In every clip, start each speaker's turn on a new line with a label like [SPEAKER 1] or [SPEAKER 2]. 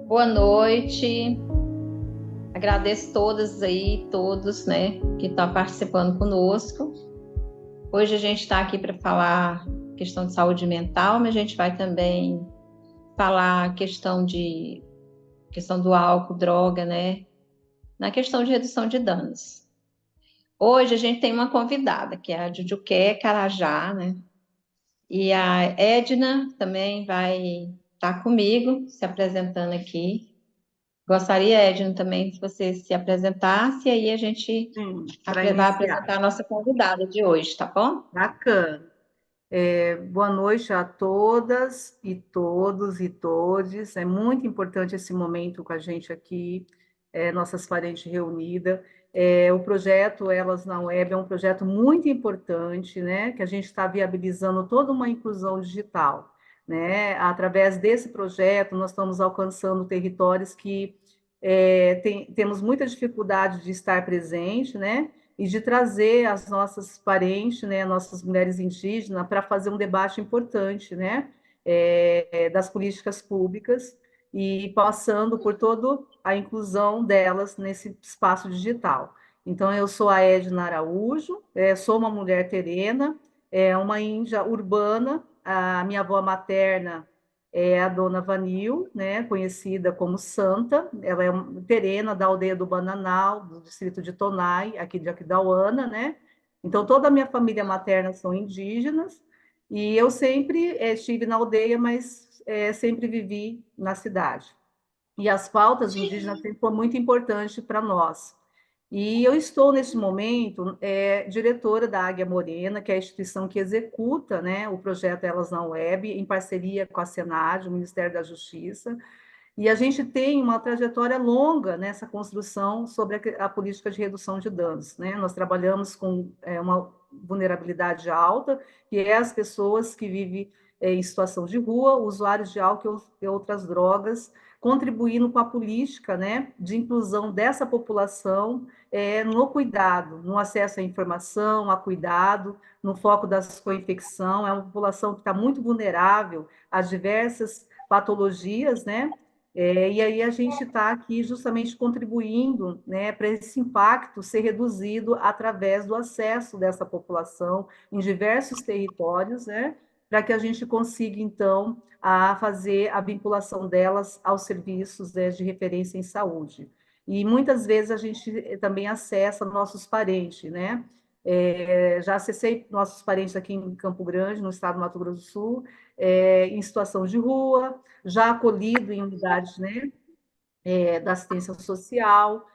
[SPEAKER 1] Boa noite. Agradeço todas aí, todos, né, que estão participando conosco. Hoje a gente está aqui para falar questão de saúde mental, mas a gente vai também falar questão do álcool, droga, né, na questão de redução de danos. Hoje a gente tem uma convidada, que é a Jujuqué Carajá, né? E a Edna também vai estar comigo, se apresentando aqui. Gostaria, Edna, também que você se apresentasse, e aí a gente
[SPEAKER 2] Sim, para
[SPEAKER 1] vai
[SPEAKER 2] iniciar.
[SPEAKER 1] apresentar a nossa convidada de hoje, tá bom?
[SPEAKER 2] Bacana. Boa noite a todas e todos e todes. É muito importante esse momento com a gente aqui, nossas parentes reunidas. O projeto Elas na Web é um projeto muito importante, né? Que a gente está viabilizando toda uma inclusão digital, né? Através desse projeto, nós estamos alcançando territórios que temos muita dificuldade de estar presente, né? E de trazer as nossas parentes, né, nossas mulheres indígenas, para fazer um debate importante, né, das políticas públicas e passando por toda a inclusão delas nesse espaço digital. Então, eu sou a Edna Araújo, sou uma mulher terena, uma índia urbana, a minha avó materna é a dona Vanil, né, conhecida como Santa, ela é terena da aldeia do Bananal, do distrito de Tonai, aqui de Aquidauana, né? Então, toda a minha família materna são indígenas, e eu sempre estive na aldeia, mas sempre vivi na cidade. E as pautas indígenas sempre foram muito importantes para nós. E eu estou, nesse momento, diretora da Águia Morena, que é a instituição que executa, né, o projeto Elas na Web, em parceria com a Senad, o Ministério da Justiça, e a gente tem uma trajetória longa nessa construção sobre a política de redução de danos, né? Nós trabalhamos com uma vulnerabilidade alta, que é as pessoas que vivem em situação de rua, usuários de álcool e outras drogas, contribuindo com a política, né, de inclusão dessa população no cuidado, no acesso à informação, a cuidado, no foco da co-infecção. É uma população que está muito vulnerável a diversas patologias, né? E aí a gente está aqui justamente contribuindo, né, para esse impacto ser reduzido através do acesso dessa população em diversos territórios, né, para que a gente consiga, então, a fazer a vinculação delas aos serviços, né, de referência em saúde. E muitas vezes a gente também acessa nossos parentes, né? Já acessei nossos parentes aqui em Campo Grande, no estado do Mato Grosso do Sul, em situação de rua, já acolhido em unidades, né, da assistência social.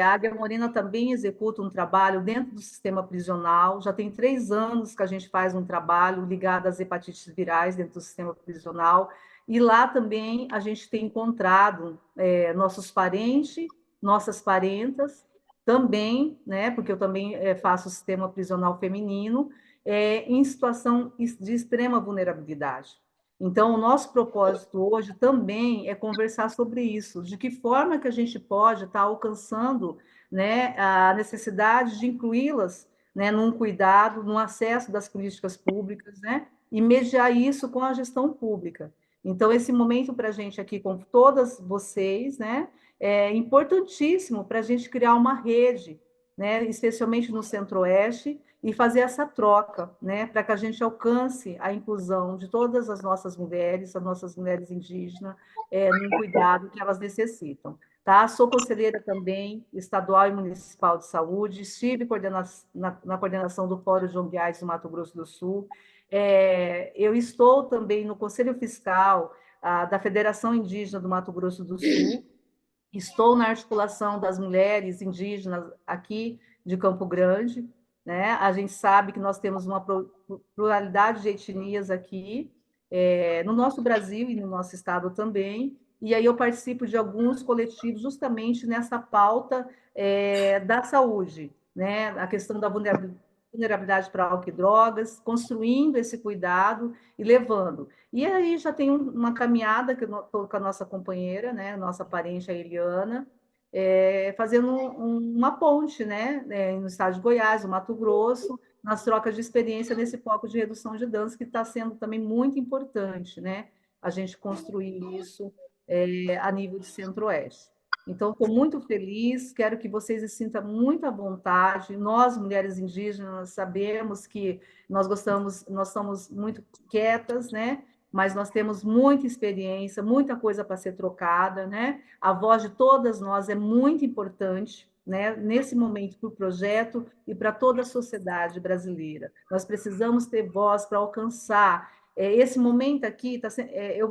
[SPEAKER 2] A Águia Morena também executa um trabalho dentro do sistema prisional. Já tem 3 anos que a gente faz um trabalho ligado às hepatites virais dentro do sistema prisional. E lá também a gente tem encontrado nossos parentes, nossas parentas, também, né, porque eu também faço o sistema prisional feminino, em situação de extrema vulnerabilidade. Então, o nosso propósito hoje também é conversar sobre isso, de que forma que a gente pode estar alcançando, né, a necessidade de incluí-las, né, num cuidado, no acesso das políticas públicas, né, e mediar isso com a gestão pública. Então, esse momento para a gente aqui, com todas vocês, né, é importantíssimo para a gente criar uma rede, né, especialmente no Centro-Oeste, e fazer essa troca, né, para que a gente alcance a inclusão de todas as nossas mulheres indígenas, num cuidado que elas necessitam. Tá? Sou conselheira também estadual e municipal de saúde, estive na coordenação do Fórum João Biais do Mato Grosso do Sul. Eu estou também no Conselho Fiscal da Federação Indígena do Mato Grosso do Sul, estou na articulação das mulheres indígenas aqui de Campo Grande, né? A gente sabe que nós temos uma pluralidade de etnias aqui, no nosso Brasil e no nosso estado também, e aí eu participo de alguns coletivos justamente nessa pauta da saúde, né? A questão da vulnerabilidade para álcool e drogas, construindo esse cuidado e levando. E aí já tem uma caminhada que eu estou com a nossa companheira, né, nossa parente, a Eliana, fazendo uma ponte, né, no estado de Goiás, no Mato Grosso, nas trocas de experiência nesse foco de redução de danos, que está sendo também muito importante, né? A gente construir isso a nível de Centro-Oeste. Então, estou muito feliz, quero que vocês se sintam muito à vontade. Nós, mulheres indígenas, sabemos que nós somos muito quietas, né? Mas nós temos muita experiência, muita coisa para ser trocada, né? A voz de todas nós é muito importante, né? Nesse momento para o projeto e para toda a sociedade brasileira. Nós precisamos ter voz para alcançar. Esse momento aqui,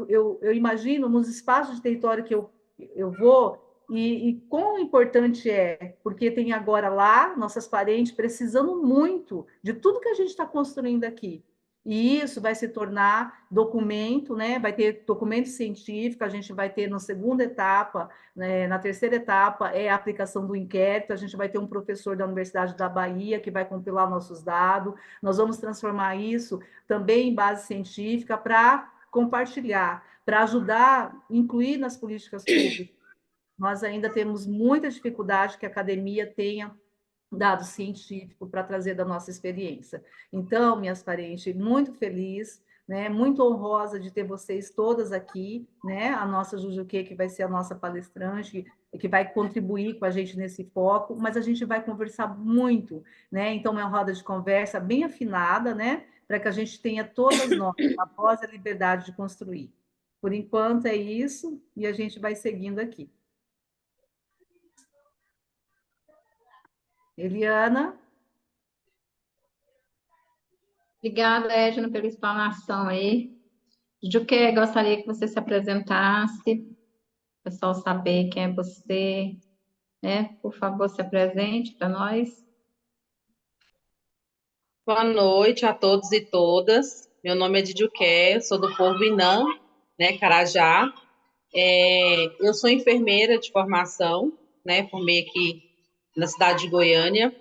[SPEAKER 2] eu imagino nos espaços de território que eu vou, e quão importante é, porque tem agora lá nossas parentes precisando muito de tudo que a gente está construindo aqui. E isso vai se tornar documento, né? Vai ter documento científico, a gente vai ter na segunda etapa, né? Na terceira etapa é a aplicação do inquérito, a gente vai ter um professor da Universidade da Bahia que vai compilar nossos dados, nós vamos transformar isso também em base científica para compartilhar, para ajudar, incluir nas políticas públicas. Nós ainda temos muita dificuldade que a academia tenha dado científico para trazer da nossa experiência. Então, minhas parentes, muito feliz, né, muito honrosa de ter vocês todas aqui, né, a nossa Jujuque, que vai ser a nossa palestrante, que vai contribuir com a gente nesse foco, mas a gente vai conversar muito, né, então é uma roda de conversa bem afinada, né, para que a gente tenha todas nós a voz e a liberdade de construir. Por enquanto é isso, e a gente vai seguindo aqui. Eliana?
[SPEAKER 1] Obrigada, Edna, pela explanação aí. Juque, gostaria que você se apresentasse, o pessoal saber quem é você, né? Por favor, se apresente para nós.
[SPEAKER 3] Boa noite a todos e todas. Meu nome é Didiuqué, sou do povo Inã, né, Carajá. Eu sou enfermeira de formação, né, formei aqui na cidade de Goiânia.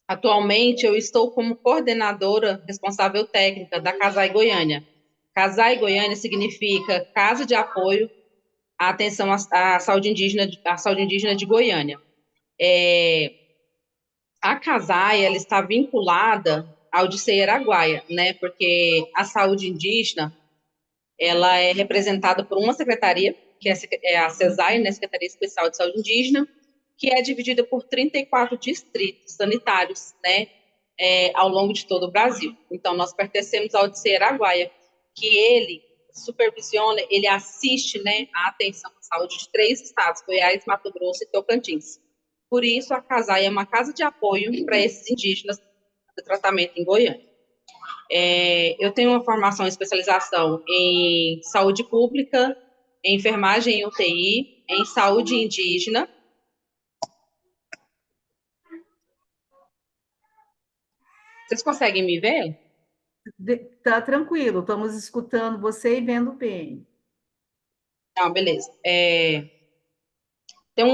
[SPEAKER 3] Atualmente, eu estou como coordenadora responsável técnica da Casai Goiânia. Casai Goiânia significa Casa de Apoio à Atenção à saúde indígena de Goiânia. A CASAI, ela está vinculada ao DCE Araguaia, né? Porque a saúde indígena, ela é representada por uma secretaria, que é a CESAI, né? Secretaria Especial de Saúde Indígena, que é dividida por 34 distritos sanitários, né? Ao longo de todo o Brasil. Então, nós pertencemos ao DCE Araguaia, que ele supervisiona, ele assiste, né, a atenção à saúde de 3 estados, Goiás, Mato Grosso e Tocantins. Por isso, a CASAI é uma casa de apoio para esses indígenas de tratamento em Goiânia. Eu tenho uma formação e especialização em saúde pública, em enfermagem em UTI, em saúde indígena. Vocês conseguem me ver?
[SPEAKER 2] Tá tranquilo, estamos escutando você e vendo bem.
[SPEAKER 3] Ah, beleza. Tem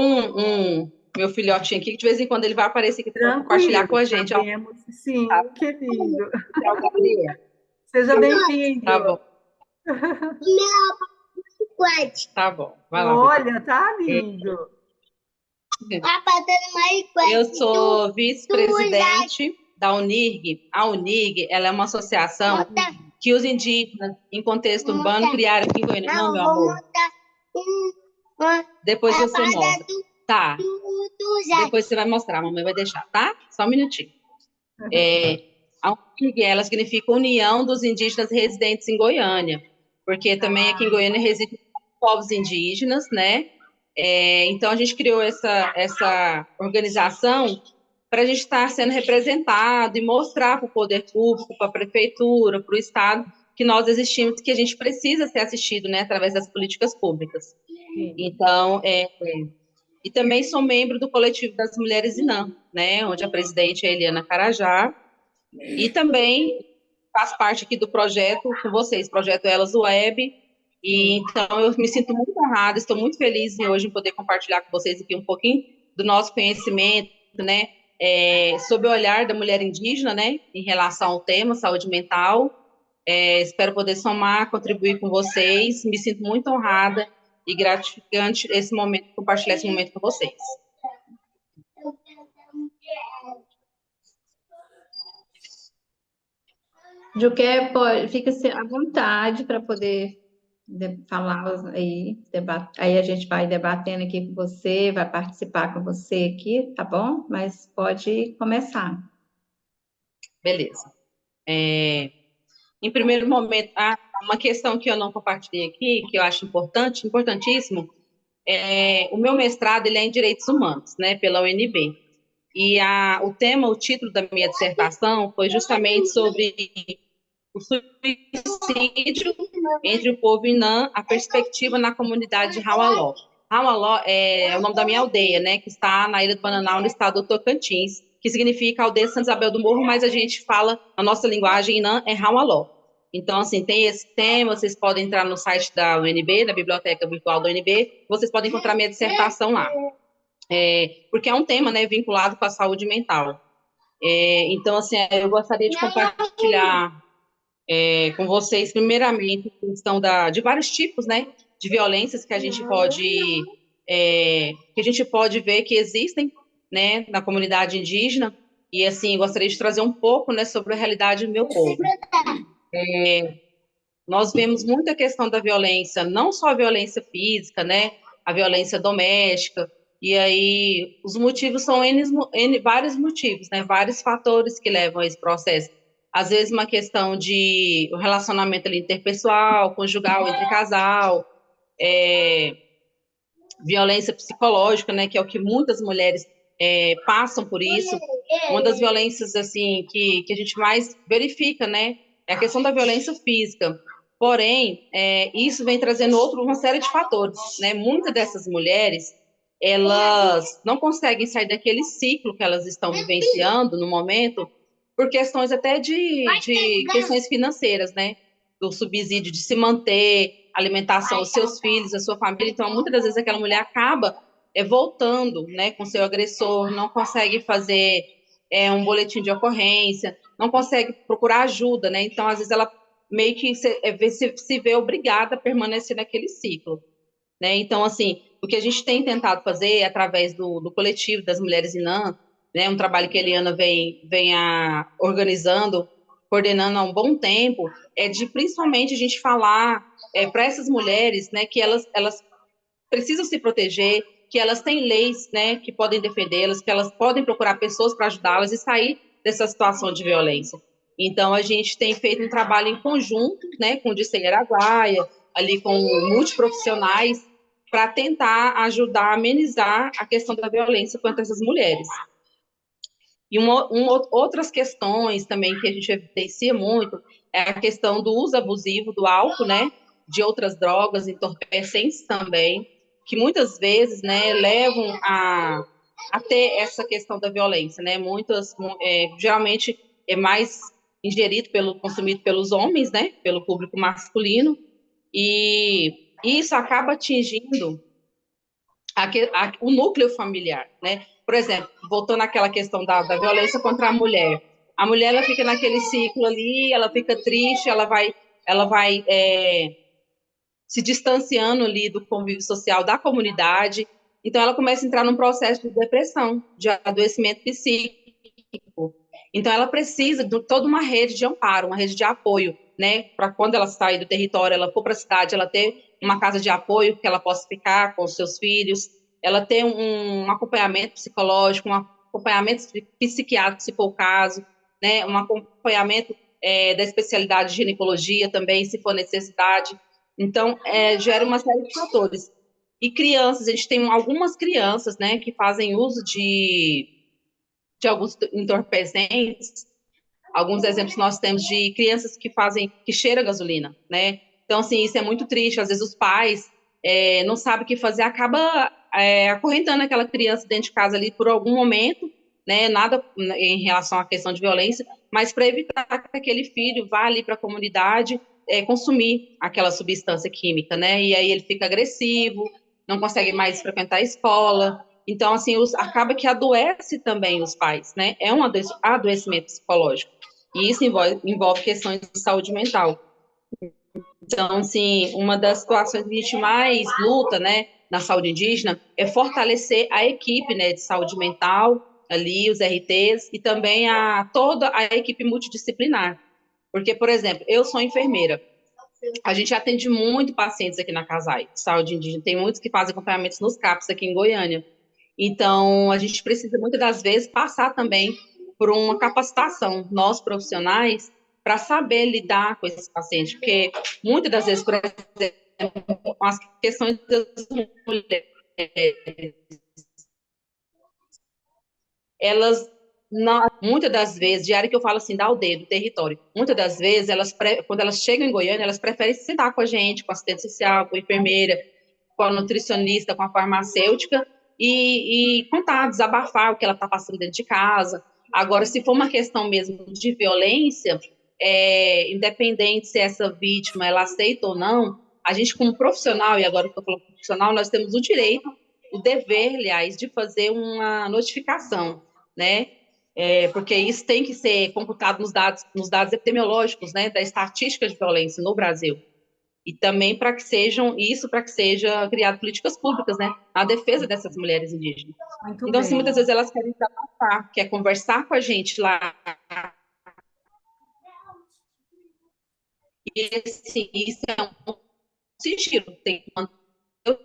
[SPEAKER 3] meu filhotinho aqui, que de vez em quando ele vai aparecer aqui para compartilhar com
[SPEAKER 2] Tranquilo,
[SPEAKER 3] a gente.
[SPEAKER 2] sabemos, sim, que lindo.
[SPEAKER 3] É o Gabriel.
[SPEAKER 2] Seja bem-vindo.
[SPEAKER 3] Tá bom. Tá bom, vai lá.
[SPEAKER 2] Olha, tá lindo.
[SPEAKER 3] Eu sou vice-presidente da UNIRG. A UNIRG, ela é uma associação que os indígenas, em contexto urbano, criaram aqui em Goiânia. Não, meu amor. Depois você mostra. Tá. Depois você vai mostrar, a mamãe vai deixar, tá? Só um minutinho. A UNIRG, ela significa União dos Indígenas Residentes em Goiânia, porque também aqui em Goiânia residem povos indígenas, né? Então, a gente criou essa organização para a gente estar sendo representado e mostrar para o poder público, para a prefeitura, para o Estado, que nós existimos, que a gente precisa ser assistido, né, através das políticas públicas. Sim. Então, e também sou membro do coletivo das Mulheres Inã, né, onde a presidente é Eliana Carajá, e também faço parte aqui do projeto com vocês, projeto Elas Web. E então eu me sinto muito honrada, estou muito feliz hoje em poder compartilhar com vocês aqui um pouquinho do nosso conhecimento, né, sobre o olhar da mulher indígena, né, em relação ao tema saúde mental. Espero poder somar, contribuir com vocês. Me sinto muito honrada e gratificante esse momento, compartilhar esse momento com vocês.
[SPEAKER 1] Juqué, fica à vontade para poder falar aí, aí a gente vai debatendo aqui com você, vai participar com você aqui, tá bom? Mas pode começar.
[SPEAKER 3] Beleza. Em primeiro momento, uma questão que eu não compartilhei aqui, que eu acho importante, importantíssimo, o meu mestrado ele é em Direitos Humanos, né, pela UNB. E o título da minha dissertação foi justamente sobre o suicídio entre o povo Inã, a perspectiva na comunidade de Raualó. Raualó é o nome da minha aldeia, né, que está na Ilha do Bananal, no estado do Tocantins, que significa Aldeia Santa Isabel do Morro, mas a gente fala, a nossa linguagem Inã é Raualó. Então, assim, tem esse tema, vocês podem entrar no site da UNB, da Biblioteca Virtual da UNB, vocês podem encontrar minha dissertação lá. Porque é um tema, né, vinculado com a saúde mental. Então, assim, eu gostaria de compartilhar com vocês, primeiramente, a questão de vários tipos, né, de violências que a gente pode ver que existem, né, na comunidade indígena, e, assim, gostaria de trazer um pouco, né, sobre a realidade do meu povo. Nós vemos muita questão da violência, não só a violência física, né, a violência doméstica, e aí os motivos são vários motivos, né, vários fatores que levam a esse processo. Às vezes uma questão de um relacionamento ali interpessoal, conjugal entre casal, violência psicológica, né, que é o que muitas mulheres passam por isso. Uma das violências assim que a gente mais verifica, né, é a questão da violência física. Porém, isso vem trazendo uma série de fatores, né? Muitas dessas mulheres, elas não conseguem sair daquele ciclo que elas estão vivenciando no momento, por questões até de questões financeiras, né? Do subsídio de se manter, alimentação dos seus filhos, da sua família. Então, muitas das vezes aquela mulher acaba voltando, né, com seu agressor, não consegue fazer um boletim de ocorrência, não consegue procurar ajuda, né? Então, às vezes ela meio que se vê obrigada a permanecer naquele ciclo, né? Então, assim, o que a gente tem tentado fazer através do coletivo das Mulheres Inã, né, um trabalho que a Eliana vem organizando, coordenando há um bom tempo, de principalmente a gente falar para essas mulheres, né, que elas precisam se proteger, que elas têm leis, né, que podem defendê-las, que elas podem procurar pessoas para ajudá-las e sair dessa situação de violência. Então, a gente tem feito um trabalho em conjunto, né, com o Dicei Araguaia, ali com multiprofissionais, para tentar ajudar a amenizar a questão da violência contra essas mulheres. E outras questões também que a gente evidencia muito é a questão do uso abusivo do álcool, né, de outras drogas, entorpecentes também, que muitas vezes, né, levam a ter essa questão da violência, né, geralmente é mais consumido pelos homens, né, pelo público masculino, e isso acaba atingindo o núcleo familiar, né? Por exemplo, voltando àquela questão da violência contra a mulher ela fica naquele ciclo ali, ela fica triste, ela vai se distanciando ali do convívio social da comunidade, então ela começa a entrar num processo de depressão, de adoecimento psíquico. Então ela precisa de toda uma rede de amparo, uma rede de apoio, né? Para quando ela sair do território, ela for para a cidade, ela ter uma casa de apoio que ela possa ficar com os seus filhos, ela ter um acompanhamento psicológico, um acompanhamento psiquiátrico, se for o caso, né? Um acompanhamento da especialidade de ginecologia também, se for necessidade. Então, gera uma série de fatores. E crianças, a gente tem algumas crianças, né, que fazem uso de alguns entorpecentes. Alguns exemplos nós temos de crianças que cheiram gasolina, né? Então, assim, isso é muito triste. Às vezes os pais não sabem o que fazer, acaba acorrentando aquela criança dentro de casa ali por algum momento, né? Nada em relação à questão de violência, mas para evitar que aquele filho vá ali para a comunidade consumir aquela substância química, né? E aí ele fica agressivo, não consegue mais frequentar a escola. Então, assim, acaba que adoece também os pais, né? É um adoecimento psicológico. E isso envolve questões de saúde mental. Então, assim, uma das situações que a gente mais luta, né, na saúde indígena é fortalecer a equipe, né, de saúde mental, ali, os RTs, e também toda a equipe multidisciplinar. Porque, por exemplo, eu sou enfermeira, a gente atende muito pacientes aqui na Casai, de saúde indígena, tem muitos que fazem acompanhamentos nos CAPs aqui em Goiânia. Então, a gente precisa, muitas das vezes, passar também por uma capacitação, nós profissionais, para saber lidar com esses pacientes, porque muitas das vezes, por exemplo, as questões das mulheres, elas, muitas das vezes, diário que eu falo assim, da aldeia, do território, muitas das vezes, quando elas chegam em Goiânia, elas preferem se sentar com a gente, com a assistente social, com a enfermeira, com a nutricionista, com a farmacêutica, e contar, desabafar o que ela está passando dentro de casa. Agora, se for uma questão mesmo de violência, independente se essa vítima ela aceita ou não, a gente como profissional, e agora que eu estou falando profissional, nós temos o direito, o dever, aliás, de fazer uma notificação, né? Porque isso tem que ser computado nos dados epidemiológicos, né, da estatística de violência no Brasil. E também para que seja criado políticas públicas, né, na defesa dessas mulheres indígenas.
[SPEAKER 2] Muito
[SPEAKER 3] então, assim,
[SPEAKER 2] bem.
[SPEAKER 3] muitas vezes elas querem desabafar, quer conversar com a gente lá. E, assim, isso é um sigilo, tem que manter o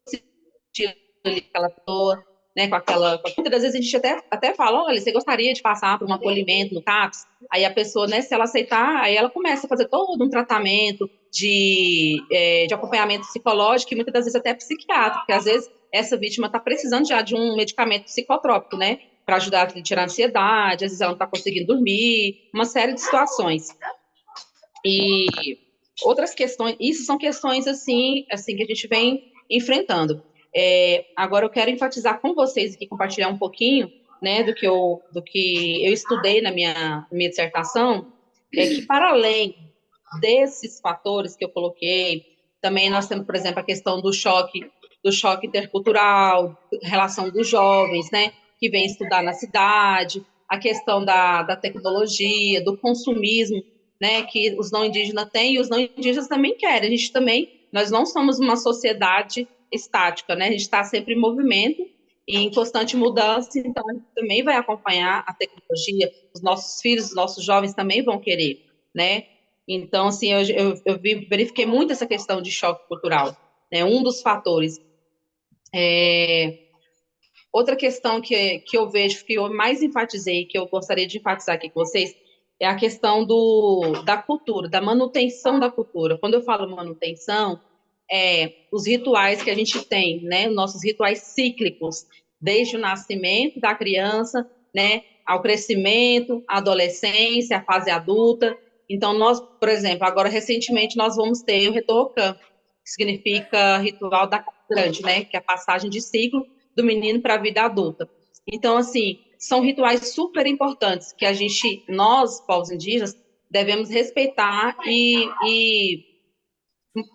[SPEAKER 3] sigilo ali, aquela pessoa, né, muitas das vezes a gente até fala, olha, você gostaria de passar por um acolhimento no CAPS? Aí a pessoa, né, se ela aceitar, aí ela começa a fazer todo um tratamento de acompanhamento psicológico e muitas das vezes até psiquiátrico, porque às vezes essa vítima está precisando já de um medicamento psicotrópico, né, para ajudar a tirar a ansiedade, às vezes ela não está conseguindo dormir, uma série de situações. E outras questões, isso são questões assim que a gente vem enfrentando. Agora eu quero enfatizar com vocês aqui, compartilhar um pouquinho, né, do que eu estudei na minha dissertação, que para além desses fatores que eu coloquei, também nós temos, por exemplo, a questão do choque intercultural, relação dos jovens, né, que vêm estudar na cidade, a questão da tecnologia, do consumismo, né, que os não indígenas têm e os não indígenas também querem. A gente também, nós não somos uma sociedade estática, né? A gente está sempre em movimento e em constante mudança, então a gente também vai acompanhar a tecnologia, os nossos filhos, os nossos jovens também vão querer, né? Então, assim, eu verifiquei muito essa questão de choque cultural, né? Um dos fatores. Outra questão que eu vejo, que eu mais enfatizei, que eu gostaria de enfatizar aqui com vocês, é a questão da cultura, da manutenção da cultura. Quando eu falo manutenção, os rituais que a gente tem, né, nossos rituais cíclicos, desde o nascimento da criança, né, ao crescimento, à adolescência, à fase adulta. Então, nós, por exemplo, agora recentemente nós vamos ter o Retocan, que significa ritual da grande, né, que é a passagem de ciclo do menino para a vida adulta. Então, assim, são rituais super importantes que nós, povos indígenas, devemos respeitar e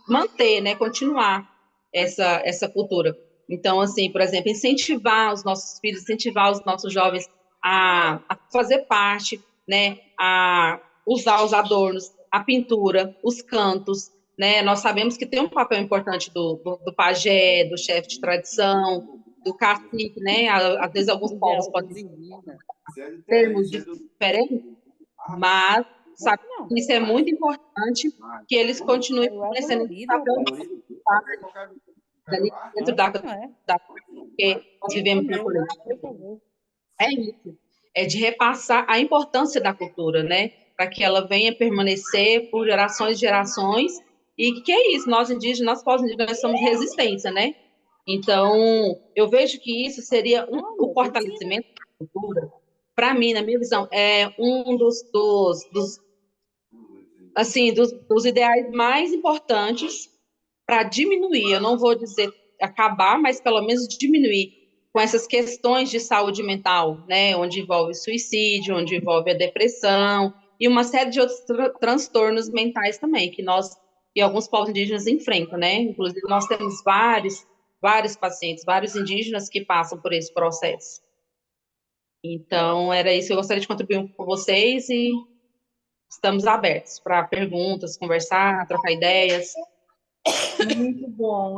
[SPEAKER 3] manter, né, continuar essa cultura. Então, assim, por exemplo, incentivar os nossos filhos, incentivar os nossos jovens a fazer parte, né, a usar os adornos, a pintura, os cantos, né, nós sabemos que tem um papel importante do pajé, do chefe de tradição, do cacique, né, às vezes alguns povos podem ter termos diferentes, mas sabe, isso é muito importante que eles continuem permanecendo nesse papel dentro porque nós vivemos na política. É isso. É de repassar a importância da cultura, né? Para que ela venha permanecer por gerações e gerações. E que é isso, nós indígenas, nós povos indígenas, nós somos resistência, né? Então, eu vejo que isso seria o fortalecimento da cultura. Para mim, na minha visão, é um dos ideais mais importantes para diminuir, eu não vou dizer acabar, mas pelo menos diminuir com essas questões de saúde mental, né, onde envolve suicídio, onde envolve a depressão e uma série de outros transtornos mentais também, que nós e alguns povos indígenas enfrentam, né, inclusive nós temos vários pacientes, vários indígenas que passam por esse processo. Então, era isso que eu gostaria de contribuir com vocês e estamos abertos para perguntas, conversar, trocar ideias.
[SPEAKER 2] Muito bom,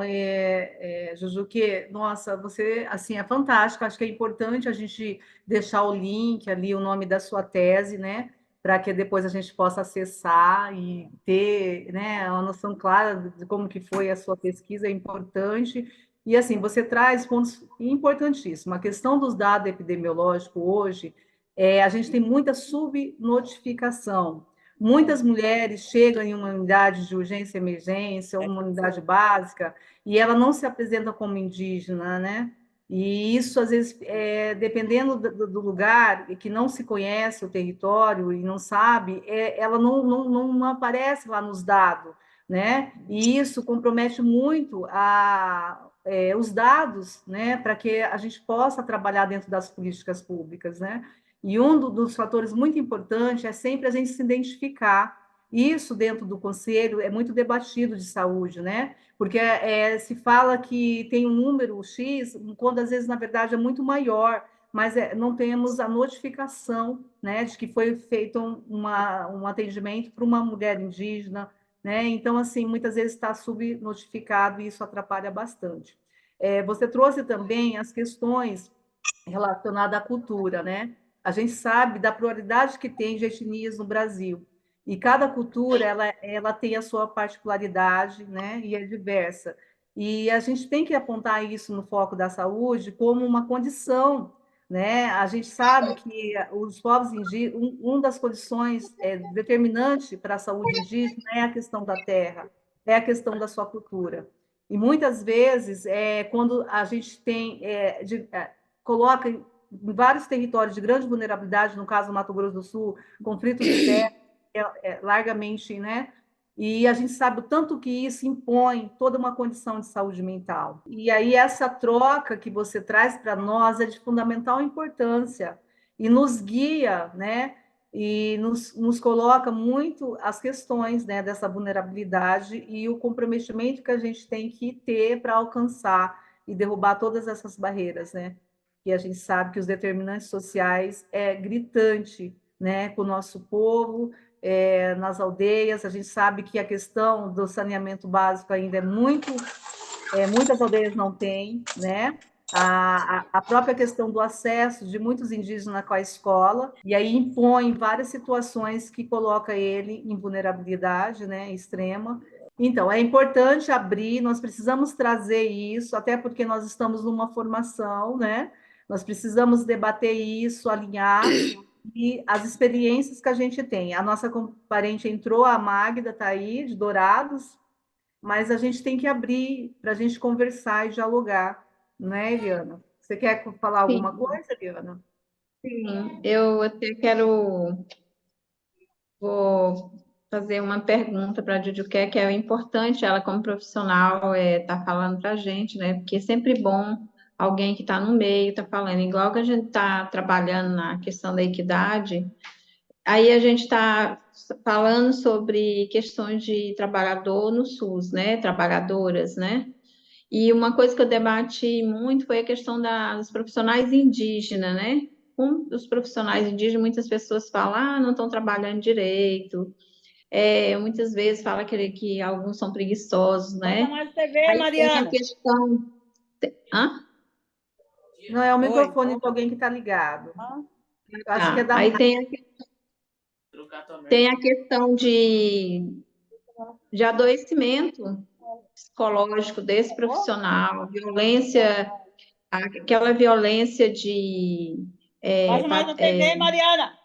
[SPEAKER 2] Juju, que, nossa, você, assim, é fantástico, acho que é importante a gente deixar o link ali, o nome da sua tese, né, para que depois a gente possa acessar e ter, né, uma noção clara de como que foi a sua pesquisa, é importante. E assim, você traz pontos importantíssimos. A questão dos dados epidemiológicos hoje, a gente tem muita subnotificação. Muitas mulheres chegam em uma unidade de urgência e emergência, uma unidade básica, e ela não se apresenta como indígena, né? E isso, às vezes, dependendo do lugar, e que não se conhece o território e não sabe, ela não aparece lá nos dados, né? E isso compromete muito os dados, né? Para que a gente possa trabalhar dentro das políticas públicas, né? E um dos fatores muito importantes é sempre a gente se identificar. Isso, dentro do conselho, é muito debatido de saúde, né? Porque se fala que tem um número X, quando às vezes, na verdade, é muito maior, mas não temos a notificação, né, de que foi feito um atendimento para uma mulher indígena, né? Então, assim, muitas vezes está subnotificado e isso atrapalha bastante. Você trouxe também as questões relacionadas à cultura, né? A gente sabe da pluralidade que tem de etnias no Brasil. E cada cultura ela tem a sua particularidade, né? E é diversa. E a gente tem que apontar isso no foco da saúde como uma condição, né? A gente sabe que os povos indígenas, uma das condições determinante para a saúde indígena é a questão da terra, é a questão da sua cultura. E muitas vezes, quando a gente coloca em vários territórios de grande vulnerabilidade, no caso do Mato Grosso do Sul, conflitos de terra, largamente, né? E a gente sabe o tanto que isso impõe toda uma condição de saúde mental. E aí essa troca que você traz para nós é de fundamental importância e nos guia, né? E nos coloca muito as questões, né, dessa vulnerabilidade e o comprometimento que a gente tem que ter para alcançar e derrubar todas essas barreiras, né? E a gente sabe que os determinantes sociais é gritante, né, com o nosso povo, nas aldeias. A gente sabe que a questão do saneamento básico ainda muitas aldeias não têm, né? A própria questão do acesso de muitos indígenas com a escola, e aí impõe várias situações que coloca ele em vulnerabilidade, né, extrema. Então, é importante abrir, nós precisamos trazer isso, até porque nós estamos numa formação, né? Nós precisamos debater isso, alinhar, e as experiências que a gente tem. A nossa parente entrou, a Magda está aí, de Dourados, mas a gente tem que abrir para a gente conversar e dialogar, não é, Eliana? Você quer falar alguma
[SPEAKER 1] Sim,
[SPEAKER 2] coisa, Eliana?
[SPEAKER 1] sim. Eu até vou fazer uma pergunta para a Jujuqué, que é importante ela, como profissional, tá falando para a gente, né? Porque é sempre bom alguém que está no meio tá falando, igual que a gente está trabalhando na questão da equidade, aí a gente está falando sobre questões de trabalhador no SUS, né? Trabalhadoras, né? E uma coisa que eu debati muito foi a questão dos profissionais indígenas, né? Os profissionais indígenas, muitas pessoas falam, não estão trabalhando direito. Muitas vezes fala que alguns são preguiçosos, né?
[SPEAKER 4] Bota mais TV,
[SPEAKER 1] Aí tem a
[SPEAKER 4] Mariana.
[SPEAKER 1] questão. Hã?
[SPEAKER 2] Não, é o
[SPEAKER 4] Oi.
[SPEAKER 2] microfone de alguém que está ligado.
[SPEAKER 4] Ah,
[SPEAKER 2] Eu acho que é
[SPEAKER 1] Tá.
[SPEAKER 2] da.
[SPEAKER 1] Aí tem a questão de adoecimento psicológico desse profissional, violência, aquela violência de. é,
[SPEAKER 4] Baixa mais
[SPEAKER 1] pa-
[SPEAKER 4] a TV,
[SPEAKER 1] é,
[SPEAKER 4] Mariana.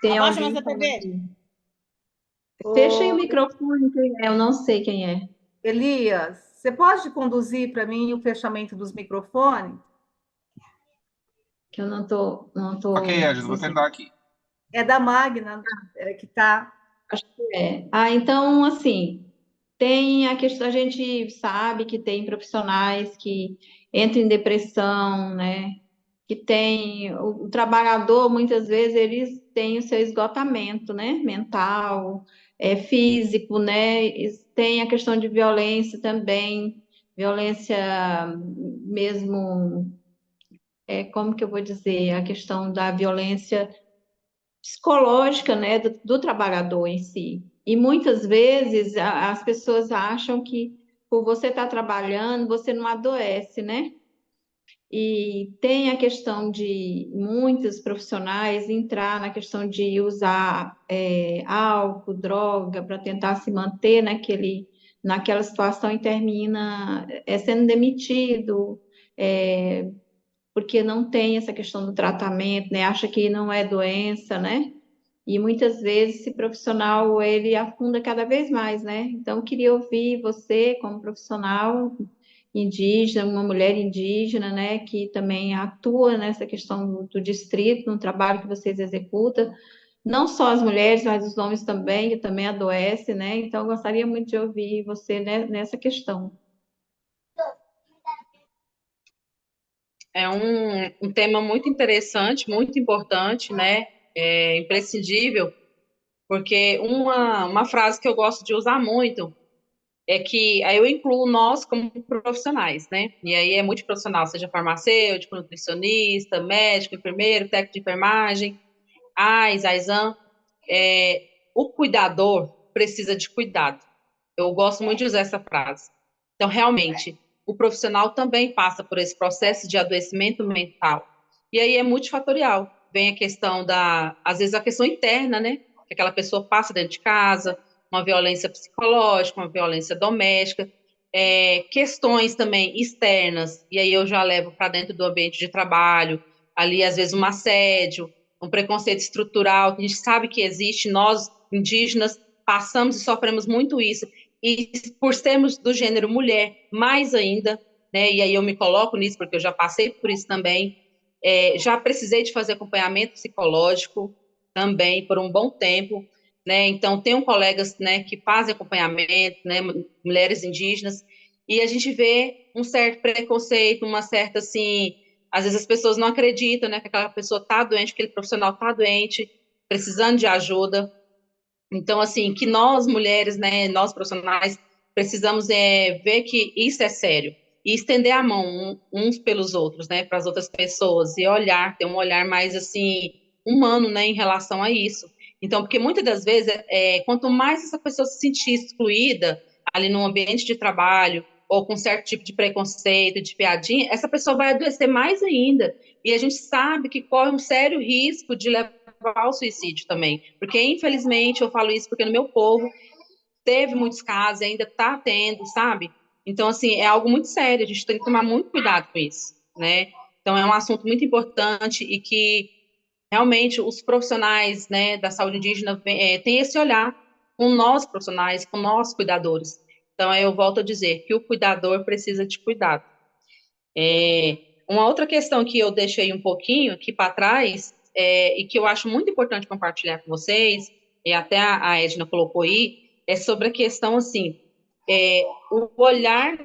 [SPEAKER 1] tem
[SPEAKER 4] Abaixa mais
[SPEAKER 1] alguém
[SPEAKER 4] a
[SPEAKER 1] falando
[SPEAKER 4] TV.
[SPEAKER 1] aqui. Fecha aí o
[SPEAKER 2] Ô,
[SPEAKER 1] microfone, quem é? Eu não sei quem é.
[SPEAKER 2] Elias, você pode conduzir para mim o fechamento dos microfones?
[SPEAKER 1] Que eu não tô
[SPEAKER 5] Ok, Ângelo, vou
[SPEAKER 1] dizendo.
[SPEAKER 5] tentar aqui.
[SPEAKER 2] É da Magna, que está.
[SPEAKER 1] Acho que é. Então, assim, tem a questão, a gente sabe que tem profissionais que entram em depressão, né? Que tem o trabalhador, muitas vezes, eles têm o seu esgotamento, né? Mental, físico, né? E tem a questão de violência também, violência mesmo, como que eu vou dizer? A questão da violência psicológica, né, do trabalhador em si. E muitas vezes as pessoas acham que por você estar trabalhando, você não adoece, né? E tem a questão de muitos profissionais entrar na questão de usar álcool, droga, para tentar se manter naquela situação e termina sendo demitido, porque não tem essa questão do tratamento, né? Acha que não é doença, né? E muitas vezes esse profissional ele afunda cada vez mais, né? Então, eu queria ouvir você, como profissional indígena, uma mulher indígena, né, que também atua nessa questão do distrito, no trabalho que vocês executam, não só as mulheres, mas os homens também, que também adoecem, né? Então, eu gostaria muito de ouvir você, né, nessa questão.
[SPEAKER 3] É um tema muito interessante, muito importante, né? É imprescindível, porque uma frase que eu gosto de usar muito é que aí eu incluo nós como profissionais, né? E aí é multiprofissional, seja farmacêutico, nutricionista, médico, enfermeiro, técnico de enfermagem, AIS, AISAN. O cuidador precisa de cuidado. Eu gosto muito de usar essa frase. Então, realmente, o profissional também passa por esse processo de adoecimento mental. E aí é multifatorial. Vem a questão às vezes a questão interna, né? Que aquela pessoa passa dentro de casa, uma violência psicológica, uma violência doméstica, questões também externas, e aí eu já levo para dentro do ambiente de trabalho, ali às vezes um assédio, um preconceito estrutural, que a gente sabe que existe, nós indígenas passamos e sofremos muito isso, e por sermos do gênero mulher, mais ainda, né? E aí eu me coloco nisso, porque eu já passei por isso também. Já precisei de fazer acompanhamento psicológico também por um bom tempo, né? Então, tenho colegas, né, que fazem acompanhamento, né, mulheres indígenas, e a gente vê um certo preconceito, uma certa, assim, às vezes as pessoas não acreditam, né, que aquela pessoa está doente, que aquele profissional está doente, precisando de ajuda. Então, assim, que nós mulheres, né, nós profissionais, precisamos ver que isso é sério e estender a mão uns pelos outros, né, para as outras pessoas e olhar, ter um olhar mais assim humano, né, em relação a isso. Então, porque muitas das vezes, quanto mais essa pessoa se sentir excluída ali no ambiente de trabalho ou com certo tipo de preconceito, de piadinha, essa pessoa vai adoecer mais ainda. E a gente sabe que corre um sério risco de levar ao suicídio também. Porque, infelizmente, eu falo isso porque no meu povo teve muitos casos, ainda está tendo, sabe? Então, assim, é algo muito sério, a gente tem que tomar muito cuidado com isso, né? Então, é um assunto muito importante e que realmente os profissionais, né, da saúde indígena têm esse olhar com nós profissionais, com nós cuidadores. Então, eu volto a dizer que o cuidador precisa de cuidado. Uma outra questão que eu deixei um pouquinho aqui para trás, e que eu acho muito importante compartilhar com vocês, e até a Edna colocou aí, é sobre a questão, assim, o olhar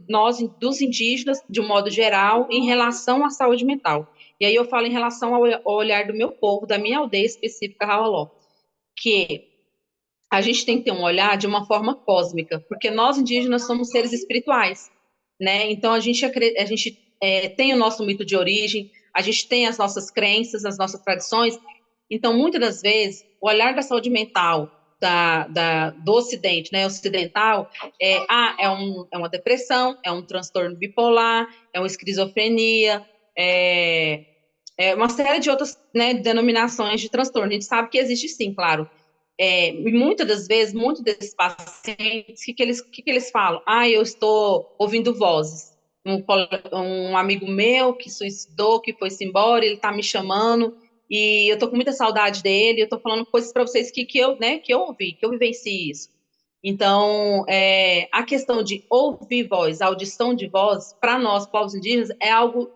[SPEAKER 3] nós, dos indígenas, de um modo geral, em relação à saúde mental. E aí eu falo em relação ao olhar do meu povo, da minha aldeia específica, Raualó, que a gente tem que ter um olhar de uma forma cósmica, porque nós indígenas somos seres espirituais, né? Então a gente tem o nosso mito de origem, a gente tem as nossas crenças, as nossas tradições. Então, muitas das vezes, o olhar da saúde mental do Ocidente, né, ocidental, é uma depressão, é um transtorno bipolar, é uma esquizofrenia, uma série de outras, né, denominações de transtorno. A gente sabe que existe sim, claro. E muitas das vezes, muitos desses pacientes, o que eles falam? Ah, eu estou ouvindo vozes. Um amigo meu que suicidou, que foi-se embora, ele está me chamando e eu estou com muita saudade dele. Eu estou falando coisas para vocês que eu ouvi, que eu vivencie isso. Então, a questão de ouvir voz, a audição de voz, para nós, povos indígenas, é algo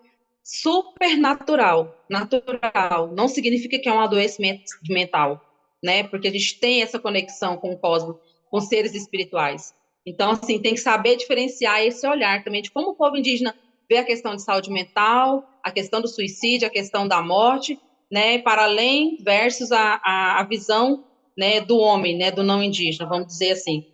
[SPEAKER 3] super natural, natural. Não significa que é um adoecimento mental, né? Porque a gente tem essa conexão com o cosmos, com seres espirituais. Então, assim, tem que saber diferenciar esse olhar também de como o povo indígena vê a questão de saúde mental, a questão do suicídio, a questão da morte, né? Para além versus a visão, né, do homem, né, do não indígena, vamos dizer assim.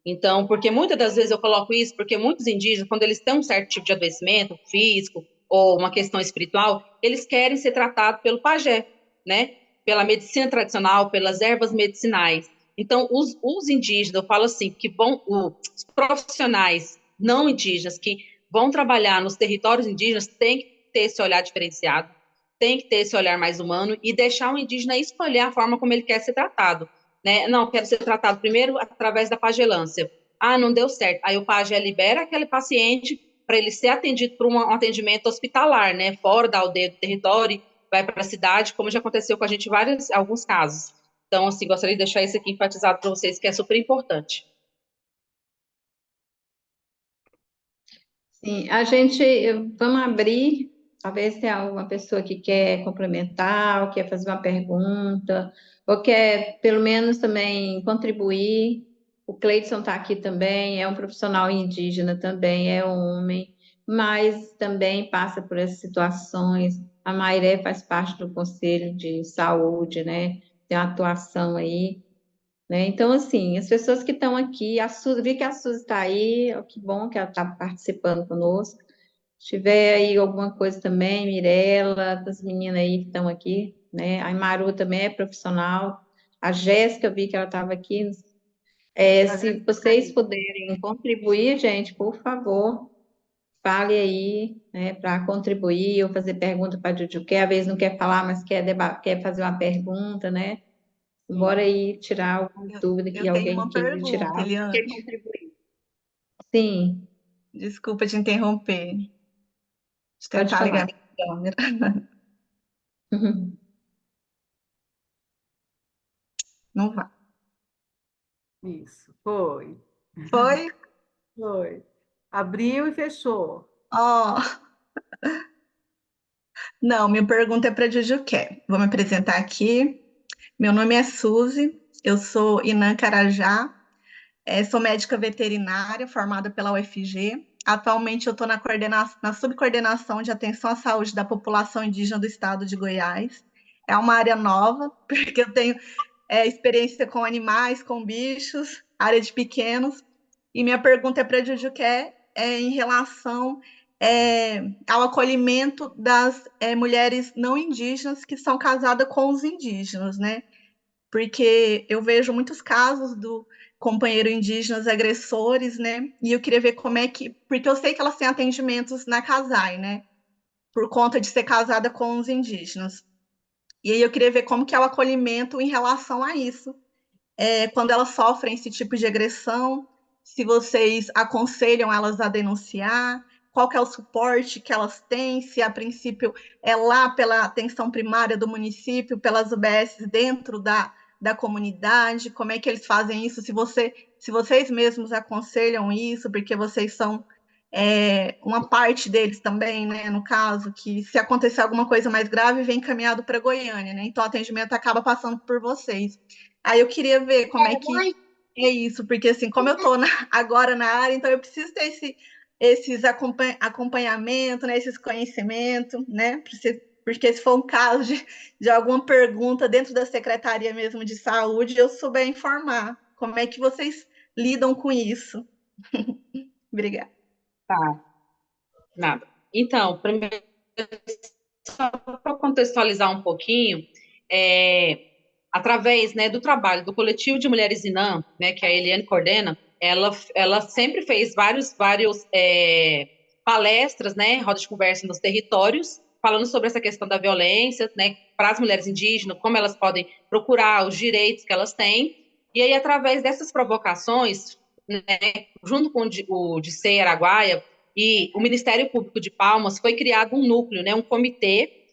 [SPEAKER 3] Então, porque muitas das vezes eu coloco isso, porque muitos indígenas, quando eles têm um certo tipo de adoecimento físico ou uma questão espiritual, eles querem ser tratados pelo pajé, né? Pela medicina tradicional, pelas ervas medicinais. Então, os indígenas, eu falo assim, que os profissionais não indígenas que vão trabalhar nos territórios indígenas têm que ter esse olhar diferenciado, tem que ter esse olhar mais humano e deixar o indígena escolher a forma como ele quer ser tratado, né? Não, quero ser tratado primeiro através da pagelância. Ah, não deu certo. Aí o pajé libera aquele paciente para ele ser atendido por um atendimento hospitalar, né? Fora da aldeia do território, vai para a cidade, como já aconteceu com a gente em alguns casos. Então, assim, gostaria de deixar isso aqui enfatizado para vocês, que é super importante.
[SPEAKER 1] Sim, vamos abrir, talvez tenha alguma pessoa que quer complementar, ou quer fazer uma pergunta, ou quer pelo menos também contribuir. O Cleidson está aqui também, é um profissional indígena também, é homem, mas também passa por essas situações. A Mairé faz parte do Conselho de Saúde, né? Tem uma atuação aí, né? Então, assim, as pessoas que estão aqui, vi que a Suzy está aí, ó, que bom que ela está participando conosco. Se tiver aí alguma coisa também, Mirella, das meninas aí que estão aqui, né? A Maru também é profissional. A Jéssica, eu vi que ela estava aqui.
[SPEAKER 2] A
[SPEAKER 1] Se
[SPEAKER 2] Jéssica tá
[SPEAKER 1] vocês
[SPEAKER 2] aí.
[SPEAKER 1] puderem contribuir, gente, por favor, fale aí, né, para contribuir ou fazer pergunta para a Juju, que às vezes não quer falar, mas quer fazer uma pergunta, né? Bora
[SPEAKER 2] Sim.
[SPEAKER 1] aí tirar alguma dúvida que
[SPEAKER 4] Eu tenho
[SPEAKER 1] alguém
[SPEAKER 4] uma
[SPEAKER 1] queira tirar.
[SPEAKER 4] pergunta,
[SPEAKER 1] Quer
[SPEAKER 4] Eliane.
[SPEAKER 1] contribuir? Sim,
[SPEAKER 4] Desculpa te interromper. Deixa eu
[SPEAKER 1] pode
[SPEAKER 4] tentar ligar
[SPEAKER 1] falar.
[SPEAKER 4] minha câmera.
[SPEAKER 1] Uhum.
[SPEAKER 4] Não vai.
[SPEAKER 2] Isso, foi.
[SPEAKER 4] Foi?
[SPEAKER 2] Foi. Abriu e fechou.
[SPEAKER 4] Ó, não, minha pergunta é para Jujuqué. Vou me apresentar aqui. Meu nome é Suzy, eu sou Inã Carajá, sou médica veterinária formada pela UFG. Atualmente eu estou na subcoordenação de atenção à saúde da população indígena do estado de Goiás. É uma área nova, porque eu tenho experiência com animais, com bichos, área de pequenos. E minha pergunta é para a Jujuqué em relação ao acolhimento das mulheres não indígenas que são casadas com os indígenas, né? Porque eu vejo muitos casos do companheiro indígenas agressores, né? E eu queria ver como é que, porque eu sei que elas têm atendimentos na Casai, né? Por conta de ser casada com os indígenas. E aí eu queria ver como que é o acolhimento em relação a isso, quando elas sofrem esse tipo de agressão, se vocês aconselham elas a denunciar, qual que é o suporte que elas têm, se a princípio é lá pela atenção primária do município, pelas UBS dentro da comunidade, como é que eles fazem isso, se vocês mesmos aconselham isso, porque vocês são uma parte deles também, né, no caso, que se acontecer alguma coisa mais grave, vem encaminhado para Goiânia, né, então o atendimento acaba passando por vocês. Aí eu queria ver como é que é isso, porque assim, como eu estou agora na área, então eu preciso ter esses acompanhamento, né, esses conhecimentos, né, porque se for um caso de alguma pergunta dentro da Secretaria mesmo de Saúde, eu souber informar como é que vocês lidam com isso. Obrigada.
[SPEAKER 3] Tá, nada. Então, primeiro, só para contextualizar um pouquinho, através, né, do trabalho do coletivo de mulheres INAM, né, que a Eliane coordena, ela sempre fez vários palestras, né, rodas de conversa nos territórios, falando sobre essa questão da violência, né, para as mulheres indígenas, como elas podem procurar os direitos que elas têm. E aí, através dessas provocações, né, junto com o DICEI Araguaia e o Ministério Público de Palmas, foi criado um núcleo, né, um comitê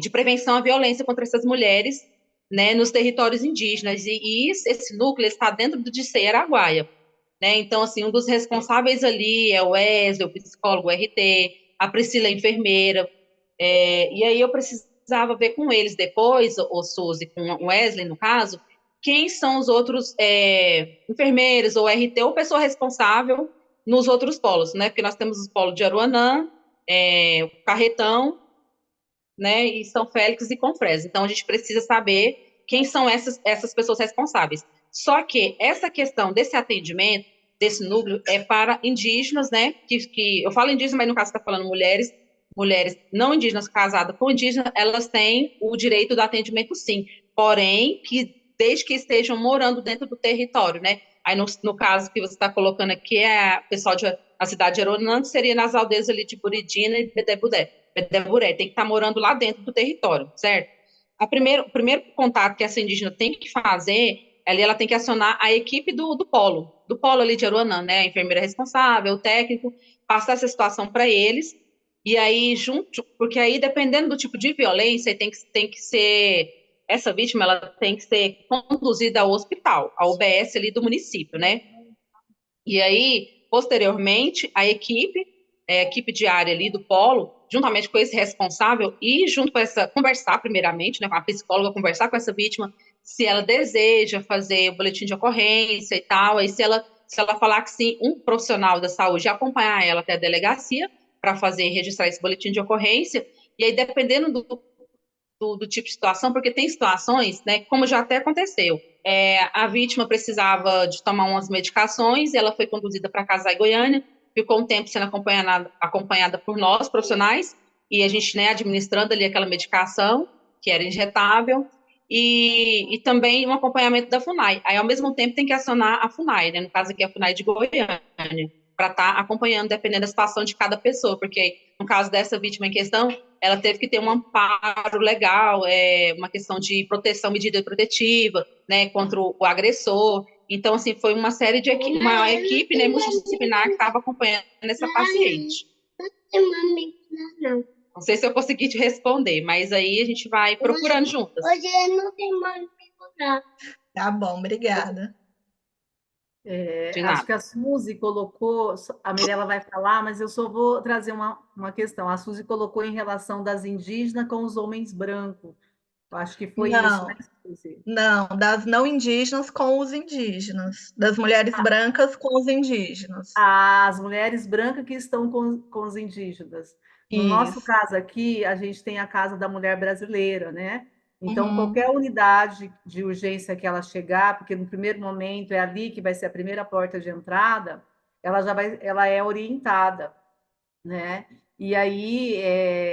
[SPEAKER 3] de prevenção à violência contra essas mulheres, né, nos territórios indígenas, e esse núcleo está dentro do DICEI Araguaia, né, então, assim, um dos responsáveis ali é o Wesley, o psicólogo RT, a Priscila, a enfermeira, e aí eu precisava ver com eles depois, o Suzy, com o Wesley, no caso, quem são os outros enfermeiros, ou RT, ou pessoa responsável nos outros polos, né, porque nós temos os polos de Aruanã, o Carretão, né, e São Félix e Confresa. Então, a gente precisa saber quem são essas pessoas responsáveis. Só que essa questão desse atendimento, desse núcleo, é para indígenas, né, que eu falo indígenas, mas no caso está falando mulheres não indígenas casadas com indígenas, elas têm o direito do atendimento, sim, porém, desde que estejam morando dentro do território, né, aí no caso que você está colocando aqui, é o pessoal na cidade de Aruanã, que seria nas aldeias ali de Buridina e Bedeburé. Tem que estar morando lá dentro do território, certo? O primeiro contato que essa indígena tem que fazer, ali ela tem que acionar a equipe do polo ali de Aruanã, né? A enfermeira responsável, o técnico, passar essa situação para eles, e aí, porque aí, dependendo do tipo de violência, tem que ser, essa vítima, ela tem que ser conduzida ao hospital, ao UBS ali do município, né? E aí, posteriormente, a equipe diária ali do polo, juntamente com esse responsável, e junto com essa, conversar primeiramente, né, com a psicóloga, conversar com essa vítima, se ela deseja fazer o boletim de ocorrência e tal, aí se ela falar que sim, um profissional da saúde acompanhar ela até a delegacia para fazer, registrar esse boletim de ocorrência, e aí dependendo do tipo de situação, porque tem situações, né, como já até aconteceu, a vítima precisava de tomar umas medicações, ela foi conduzida para Casai, Goiânia, ficou um tempo sendo acompanhada por nós, profissionais, e a gente, né, administrando ali aquela medicação, que era injetável, e também um acompanhamento da FUNAI. Aí, ao mesmo tempo, tem que acionar a FUNAI, né, no caso aqui, a FUNAI de Goiânia, para estar acompanhando, dependendo da situação de cada pessoa, porque no caso dessa vítima em questão, ela teve que ter um amparo legal, uma questão de proteção, medida protetiva, né, contra o agressor. Então, assim, foi uma série de uma equipe, né, multidisciplinar que estava acompanhando essa paciente. Não sei se eu consegui te responder, mas aí a gente vai procurando juntas.
[SPEAKER 4] Hoje não tem mais o que contar. Tá bom, obrigada.
[SPEAKER 3] De
[SPEAKER 2] Acho
[SPEAKER 3] nada.
[SPEAKER 2] que a Suzy colocou, a Mirella vai falar, mas eu só vou trazer uma questão. A Suzy colocou em relação das indígenas com os homens brancos. Eu acho que foi isso, né,
[SPEAKER 4] Não,
[SPEAKER 2] Suzy?
[SPEAKER 4] não, das não indígenas com os indígenas, das mulheres brancas com os indígenas.
[SPEAKER 2] As mulheres brancas que estão com os indígenas. No nosso
[SPEAKER 4] Isso.
[SPEAKER 2] caso aqui, a gente tem a Casa da Mulher Brasileira, né? Então,
[SPEAKER 4] Uhum,
[SPEAKER 2] qualquer unidade de urgência que ela chegar, porque no primeiro momento é ali que vai ser a primeira porta de entrada, ela é orientada, né? E aí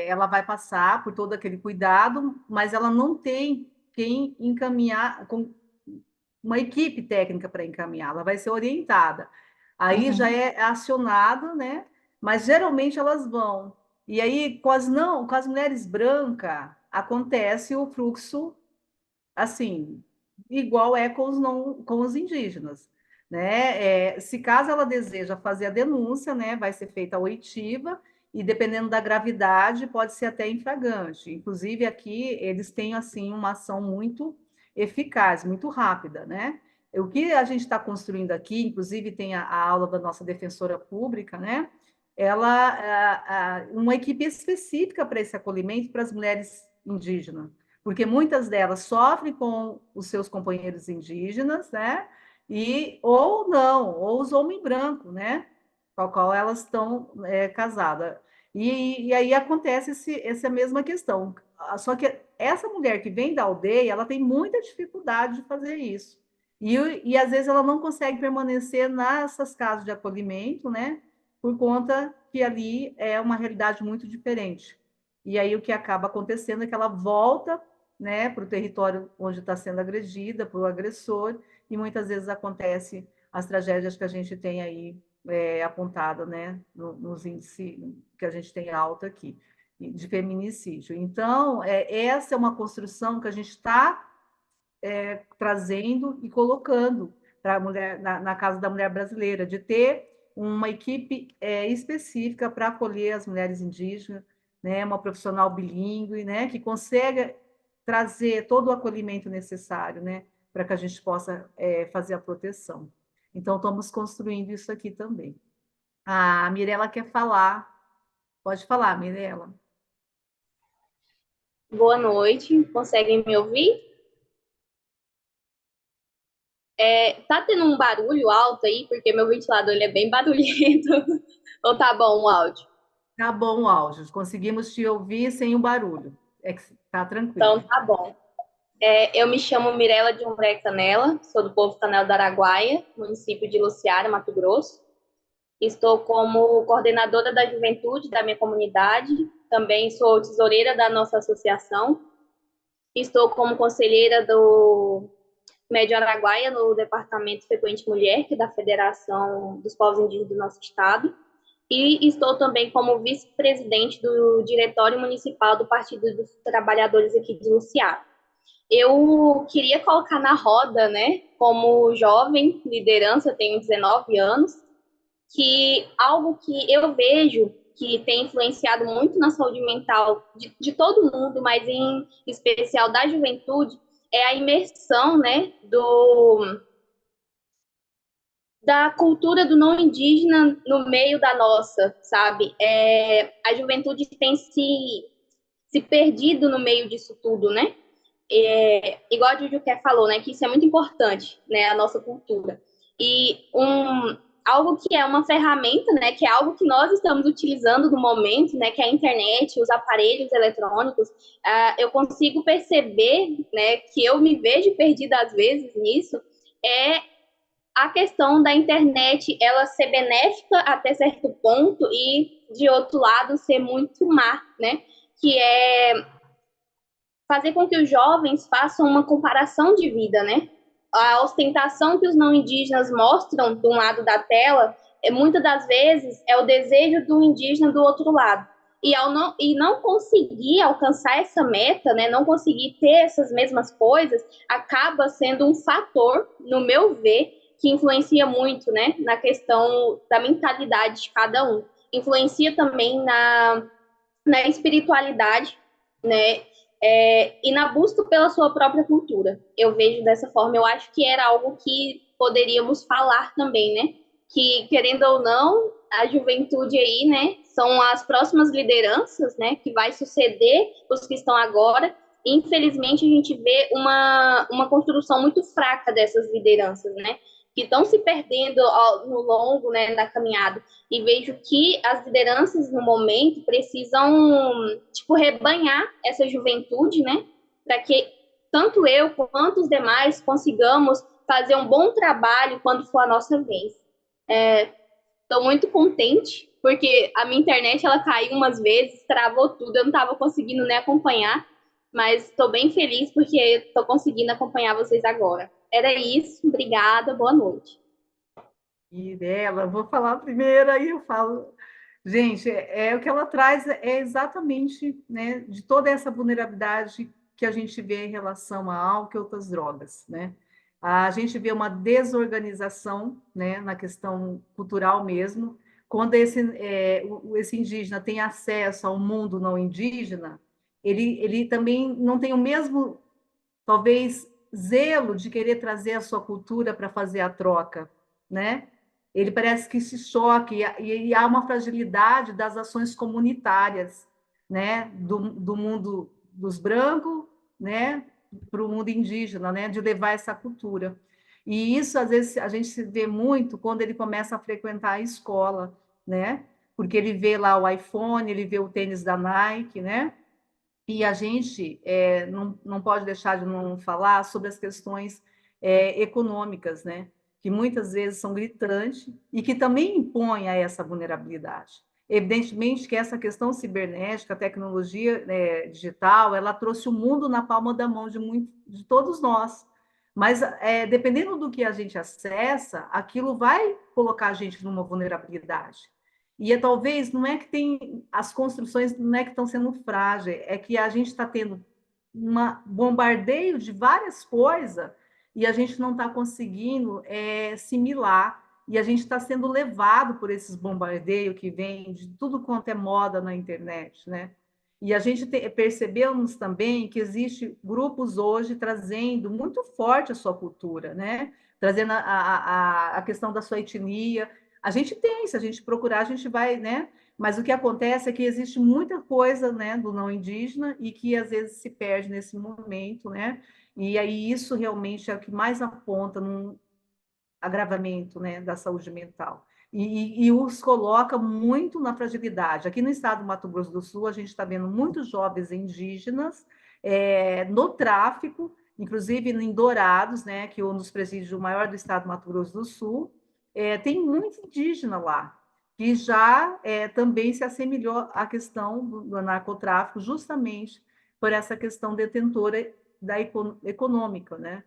[SPEAKER 2] ela vai passar por todo aquele cuidado, mas ela não tem quem encaminhar, com uma equipe técnica para encaminhar, ela vai ser orientada. Aí já
[SPEAKER 4] uhum,
[SPEAKER 2] é acionado, né? Mas geralmente elas vão. E aí, com as mulheres brancas, acontece o fluxo assim, igual é com os não, com os indígenas, né? Se caso ela deseja fazer a denúncia, né, vai ser feita a oitiva e dependendo da gravidade pode ser até infragante. Inclusive aqui eles têm assim uma ação muito eficaz, muito rápida, né? O que a gente está construindo aqui, inclusive tem a aula da nossa defensora pública, né? Uma equipe específica para esse acolhimento para as mulheres indígenas, porque muitas delas sofrem com os seus companheiros indígenas, né? Ou não, ou os homens brancos, né? Com o qual elas estão casadas. E aí acontece essa mesma questão. Só que essa mulher que vem da aldeia, ela tem muita dificuldade de fazer isso. E às vezes ela não consegue permanecer nessas casas de acolhimento, né? Por conta que ali é uma realidade muito diferente. E aí o que acaba acontecendo é que ela volta, né, para o território onde está sendo agredida, para o agressor, e muitas vezes acontece as tragédias que a gente tem aí apontada, né, nos índices que a gente tem alto aqui, de feminicídio. Então, essa é uma construção que a gente está trazendo e colocando para a mulher na Casa da Mulher Brasileira, de ter uma equipe específica para acolher as mulheres indígenas, né, uma profissional bilíngue, né, que consiga trazer todo o acolhimento necessário, né, para que a gente possa fazer a proteção. Então, estamos construindo isso aqui também. A Mirella quer falar. Pode falar, Mirella.
[SPEAKER 5] Boa noite, conseguem me ouvir? Tá tendo um barulho alto aí, porque meu ventilador ele é bem barulhento. Ou tá bom o áudio?
[SPEAKER 2] Tá bom o áudio, conseguimos te ouvir sem o barulho. Tá tranquilo.
[SPEAKER 5] Então tá bom. Eu me chamo Mirella de Umbré Canela, sou do povo Canela do Araguaia, município de Luciara, Mato Grosso. Estou como coordenadora da juventude da minha comunidade, também sou tesoureira da nossa associação. Estou como conselheira do Médio Araguaia, no Departamento Frequente Mulher, que é da Federação dos Povos Indígenas do nosso estado. e estou também como vice-presidente do Diretório Municipal do Partido dos Trabalhadores aqui de Luciá. Eu queria colocar na roda, né, como jovem liderança, eu tenho 19 anos, que algo que eu vejo que tem influenciado muito na saúde mental de todo mundo, mas em especial da juventude, é a imersão, né, da cultura do não indígena no meio da nossa, sabe? A juventude tem se perdido no meio disso tudo, né? Igual a Juju Quer falou, né, que isso é muito importante, né, a nossa cultura. E algo que é uma ferramenta, né, que é algo que nós estamos utilizando no momento, né, que é a internet, os aparelhos eletrônicos, eu consigo perceber, né, que eu me vejo perdida às vezes nisso, é a questão da internet, ela ser benéfica até certo ponto e, de outro lado, ser muito má, né, que é fazer com que os jovens façam uma comparação de vida, né? A ostentação que os não indígenas mostram de um lado da tela, muitas das vezes é o desejo do indígena do outro lado. E não conseguir alcançar essa meta, né, não conseguir ter essas mesmas coisas, acaba sendo um fator, no meu ver, que influencia muito, né, na questão da mentalidade de cada um. Influencia também na espiritualidade, né, e na busca pela sua própria cultura. Eu vejo dessa forma, eu acho que era algo que poderíamos falar também, né? Que, querendo ou não, a juventude aí, né, são as próximas lideranças, né, que vai suceder os que estão agora. Infelizmente, a gente vê uma construção muito fraca dessas lideranças, né? Que estão se perdendo no longo, né, da caminhada. E vejo que as lideranças, no momento, precisam, tipo, rebanhar essa juventude, né? Para que tanto eu quanto os demais consigamos fazer um bom trabalho quando for a nossa vez. Estou muito contente, porque a minha internet, ela caiu umas vezes, travou tudo, eu não estava conseguindo nem acompanhar, mas estou bem feliz porque estou conseguindo acompanhar vocês agora. Era isso, obrigada, boa noite.
[SPEAKER 2] E dela, vou falar primeiro, aí eu falo. Gente, o que ela traz é exatamente, né, de toda essa vulnerabilidade que a gente vê em relação a álcool e outras drogas, né? A gente vê uma desorganização, né, na questão cultural mesmo. Quando esse indígena tem acesso ao mundo não indígena, ele também não tem o mesmo, talvez, zelo de querer trazer a sua cultura para fazer a troca, né? Ele parece que se choque, e há uma fragilidade das ações comunitárias, né? Do mundo dos brancos, né? Para o mundo indígena, né? De levar essa cultura. E isso, às vezes, a gente se vê muito quando ele começa a frequentar a escola, né? Porque ele vê lá o iPhone, ele vê o tênis da Nike, né? E a gente não pode deixar de não falar sobre as questões econômicas, né? Que muitas vezes são gritantes e que também impõem a essa vulnerabilidade. Evidentemente que essa questão cibernética, a tecnologia digital, ela trouxe o mundo na palma da mão de todos nós. Mas, dependendo do que a gente acessa, aquilo vai colocar a gente numa vulnerabilidade. E talvez não é que tem as construções não é que estão sendo frágeis, é que a gente está tendo um bombardeio de várias coisas e a gente não está conseguindo assimilar, e a gente está sendo levado por esses bombardeios que vêm de tudo quanto é moda na internet, né? E a gente percebemos também que existe grupos hoje trazendo muito forte a sua cultura, né? Trazendo a questão da sua etnia. A gente tem, se a gente procurar, a gente vai, né? Mas o que acontece é que existe muita coisa, né, do não indígena e que às vezes se perde nesse momento, né? E aí isso realmente é o que mais aponta num agravamento, né, da saúde mental. E os coloca muito na fragilidade. Aqui no estado do Mato Grosso do Sul, a gente está vendo muitos jovens indígenas no tráfico, inclusive em Dourados, né, que é um dos presídios maior do estado do Mato Grosso do Sul, tem muito indígena lá, que já também se assemelhou à questão do narcotráfico, justamente por essa questão detentora econômica, né?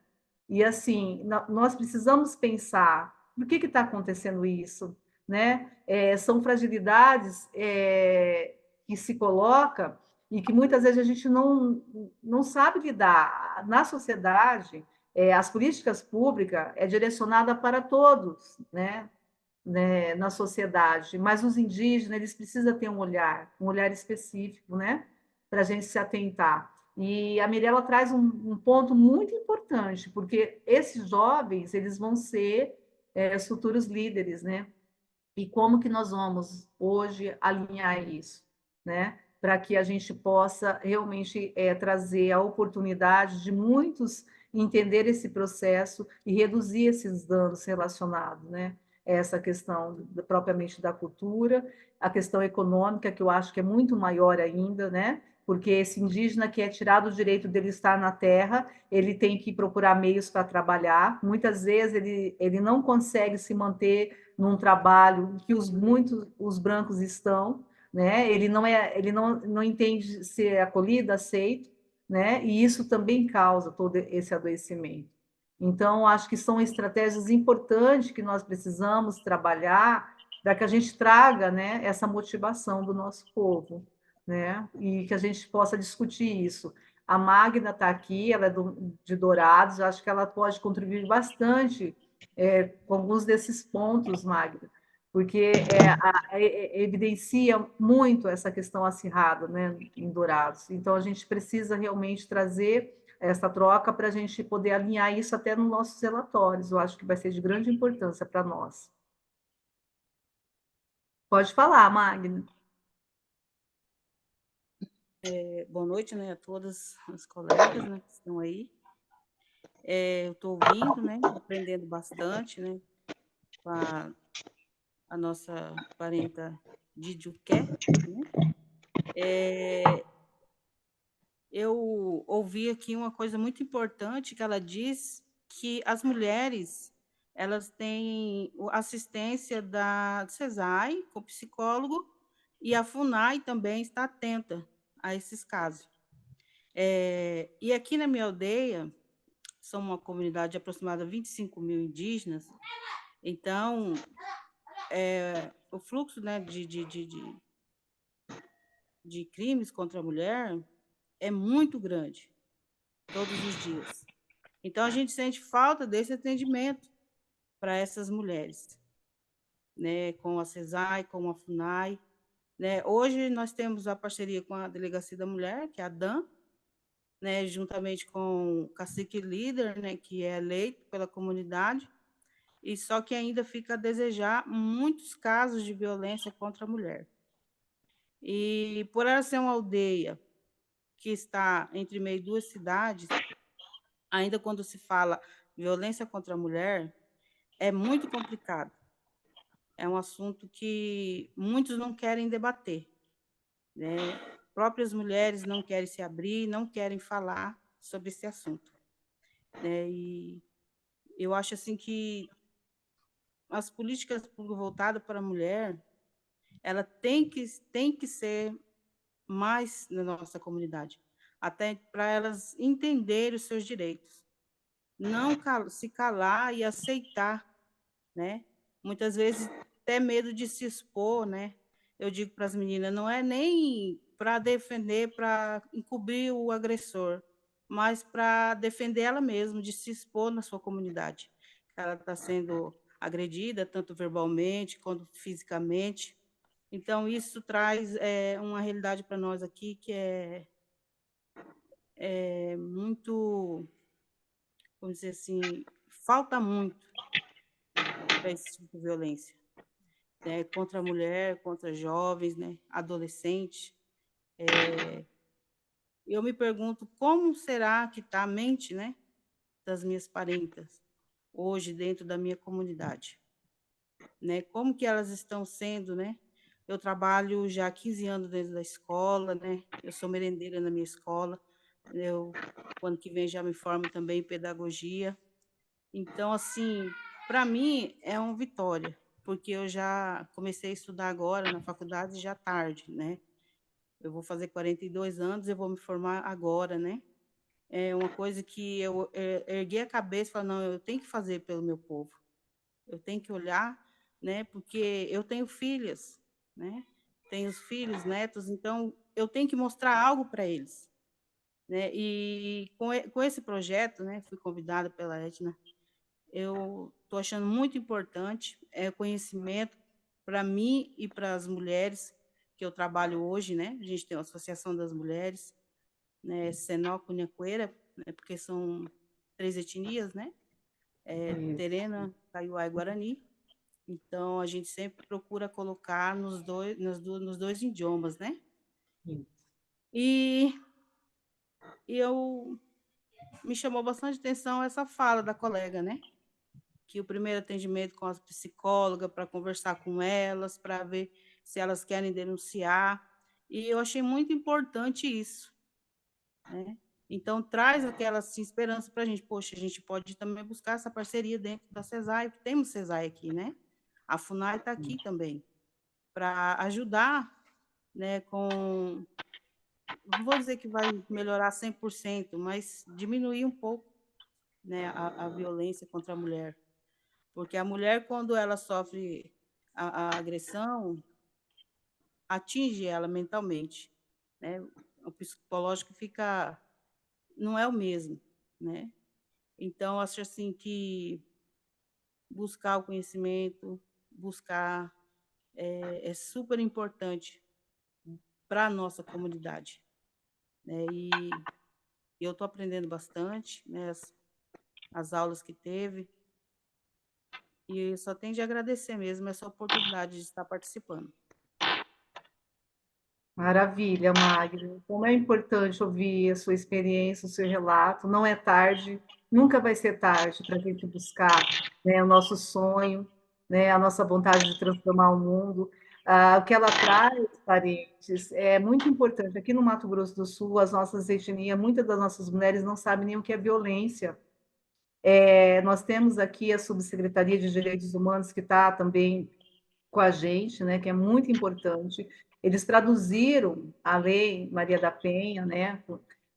[SPEAKER 2] E assim, nós precisamos pensar por que está acontecendo isso, né? São fragilidades que se coloca e que muitas vezes a gente não sabe lidar. Na sociedade, as políticas públicas é direcionada para todos, né, na sociedade, mas os indígenas eles precisam ter um olhar específico, né, para a gente se atentar. E a Mirella traz um ponto muito importante, porque esses jovens eles vão ser os futuros líderes, né? E como que nós vamos hoje alinhar isso, né? Para que a gente possa realmente trazer a oportunidade de muitos entender esse processo e reduzir esses danos relacionados, né? Essa questão propriamente da cultura, a questão econômica, que eu acho que é muito maior ainda, né? Porque esse indígena que é tirado o direito dele estar na terra, ele tem que procurar meios para trabalhar. Muitas vezes ele não consegue se manter num trabalho que muitos os brancos estão, né? Ele não entende ser acolhido, aceito, né? E isso também causa todo esse adoecimento. Então, acho que são estratégias importantes que nós precisamos trabalhar para que a gente traga, né, essa motivação do nosso povo, né? E que a gente possa discutir isso. A Magda está aqui, ela é de Dourados, acho que ela pode contribuir bastante com alguns desses pontos, Magda, porque evidencia muito essa questão acirrada, né, em Dourados. Então, a gente precisa realmente trazer essa troca para a gente poder alinhar isso até nos nossos relatórios. Eu acho que vai ser de grande importância para nós. Pode falar, Magda.
[SPEAKER 6] Boa noite, né, a todas as colegas, né, que estão aí. Eu estou ouvindo, né, aprendendo bastante, né, com a nossa parenta Didiuqué, né? Eu ouvi aqui uma coisa muito importante que ela diz que as mulheres elas têm assistência da CESAI com psicólogo e a FUNAI também está atenta a esses casos. E aqui na minha aldeia, são uma comunidade de aproximadamente 25 mil indígenas, então o fluxo, né, de crimes contra a mulher é muito grande, todos os dias. Então, a gente sente falta desse atendimento para essas mulheres, né, com a CESAI, com a FUNAI. Né? Hoje, nós temos a parceria com a Delegacia da Mulher, que é a DAM, né, juntamente com o cacique líder, né, que é eleito pela comunidade, e só que ainda fica a desejar muitos casos de violência contra a mulher. E por ela ser uma aldeia que está entre meio duas cidades, ainda quando se fala violência contra a mulher, é muito complicado. É um assunto que muitos não querem debater, né? Próprias mulheres não querem se abrir, não querem falar sobre esse assunto, né? E eu acho assim que as políticas públicas voltadas para a mulher, ela tem que ser mais na nossa comunidade, até para elas entenderem os seus direitos. Não se calar e aceitar, né? Muitas vezes até medo de se expor, né? Eu digo para as meninas, não é nem para defender, para encobrir o agressor, mas para defender ela mesma, de se expor na sua comunidade. Ela está sendo agredida, tanto verbalmente quanto fisicamente. Então, isso traz uma realidade para nós aqui que é muito, vamos dizer assim, falta muito para esse tipo de violência, né? Contra a mulher, contra jovens, né? Adolescentes. Eu me pergunto como será que está a mente, né, das minhas parentas hoje dentro da minha comunidade, né? Como que elas estão sendo, né? Eu trabalho já há 15 anos dentro da escola, né? Eu sou merendeira na minha escola. O ano que vem já me formo também em pedagogia. Então, assim, para mim é uma vitória, porque eu já comecei a estudar agora na faculdade já tarde, né? Eu vou fazer 42 anos, eu vou me formar agora, né? É uma coisa que eu ergui a cabeça e falei, não, eu tenho que fazer pelo meu povo. Eu tenho que olhar né? Porque eu tenho filhas, né? Tenho filhos, netos, então eu tenho que mostrar algo para eles, né? E com esse projeto, né, fui convidada pela Edna, eu estou achando muito importante conhecimento para mim e para as mulheres que eu trabalho hoje, né? A gente tem a Associação das Mulheres, né, Senó, Cunhaqueira, né, porque são 3 etnias, né? Terena, Kaiowá e Guarani. Então, a gente sempre procura colocar nos dois idiomas, né? E me chamou bastante atenção essa fala da colega, né? Que o primeiro atendimento com as psicólogas, para conversar com elas, para ver se elas querem denunciar. E eu achei muito importante isso, né? Então, traz aquela assim, esperança para a gente. Poxa, a gente pode também buscar essa parceria dentro da CESAI, temos CESAI aqui, né? A FUNAI está aqui também, para ajudar, né, com... Não vou dizer que vai melhorar 100%, mas diminuir um pouco, né, a violência contra a mulher. Porque a mulher, quando ela sofre a agressão, atinge ela mentalmente, né? O psicológico fica... não é o mesmo, né? Então, acho assim que buscar o conhecimento, buscar é super importante para a nossa comunidade, né? E eu estou aprendendo bastante, né? As aulas que teve, e só tenho de agradecer mesmo essa oportunidade de estar participando.
[SPEAKER 2] Maravilha, Magno. Como é importante ouvir a sua experiência, o seu relato. Não é tarde, nunca vai ser tarde para a gente buscar, né, o nosso sonho, né, a nossa vontade de transformar o mundo. O que ela traz, parentes, é muito importante. Aqui no Mato Grosso do Sul, as nossas etnias, muitas das nossas mulheres não sabem nem o que é violência. Nós temos aqui a Subsecretaria de Direitos Humanos, que está também com a gente, né, que é muito importante. Eles traduziram a Lei Maria da Penha, né,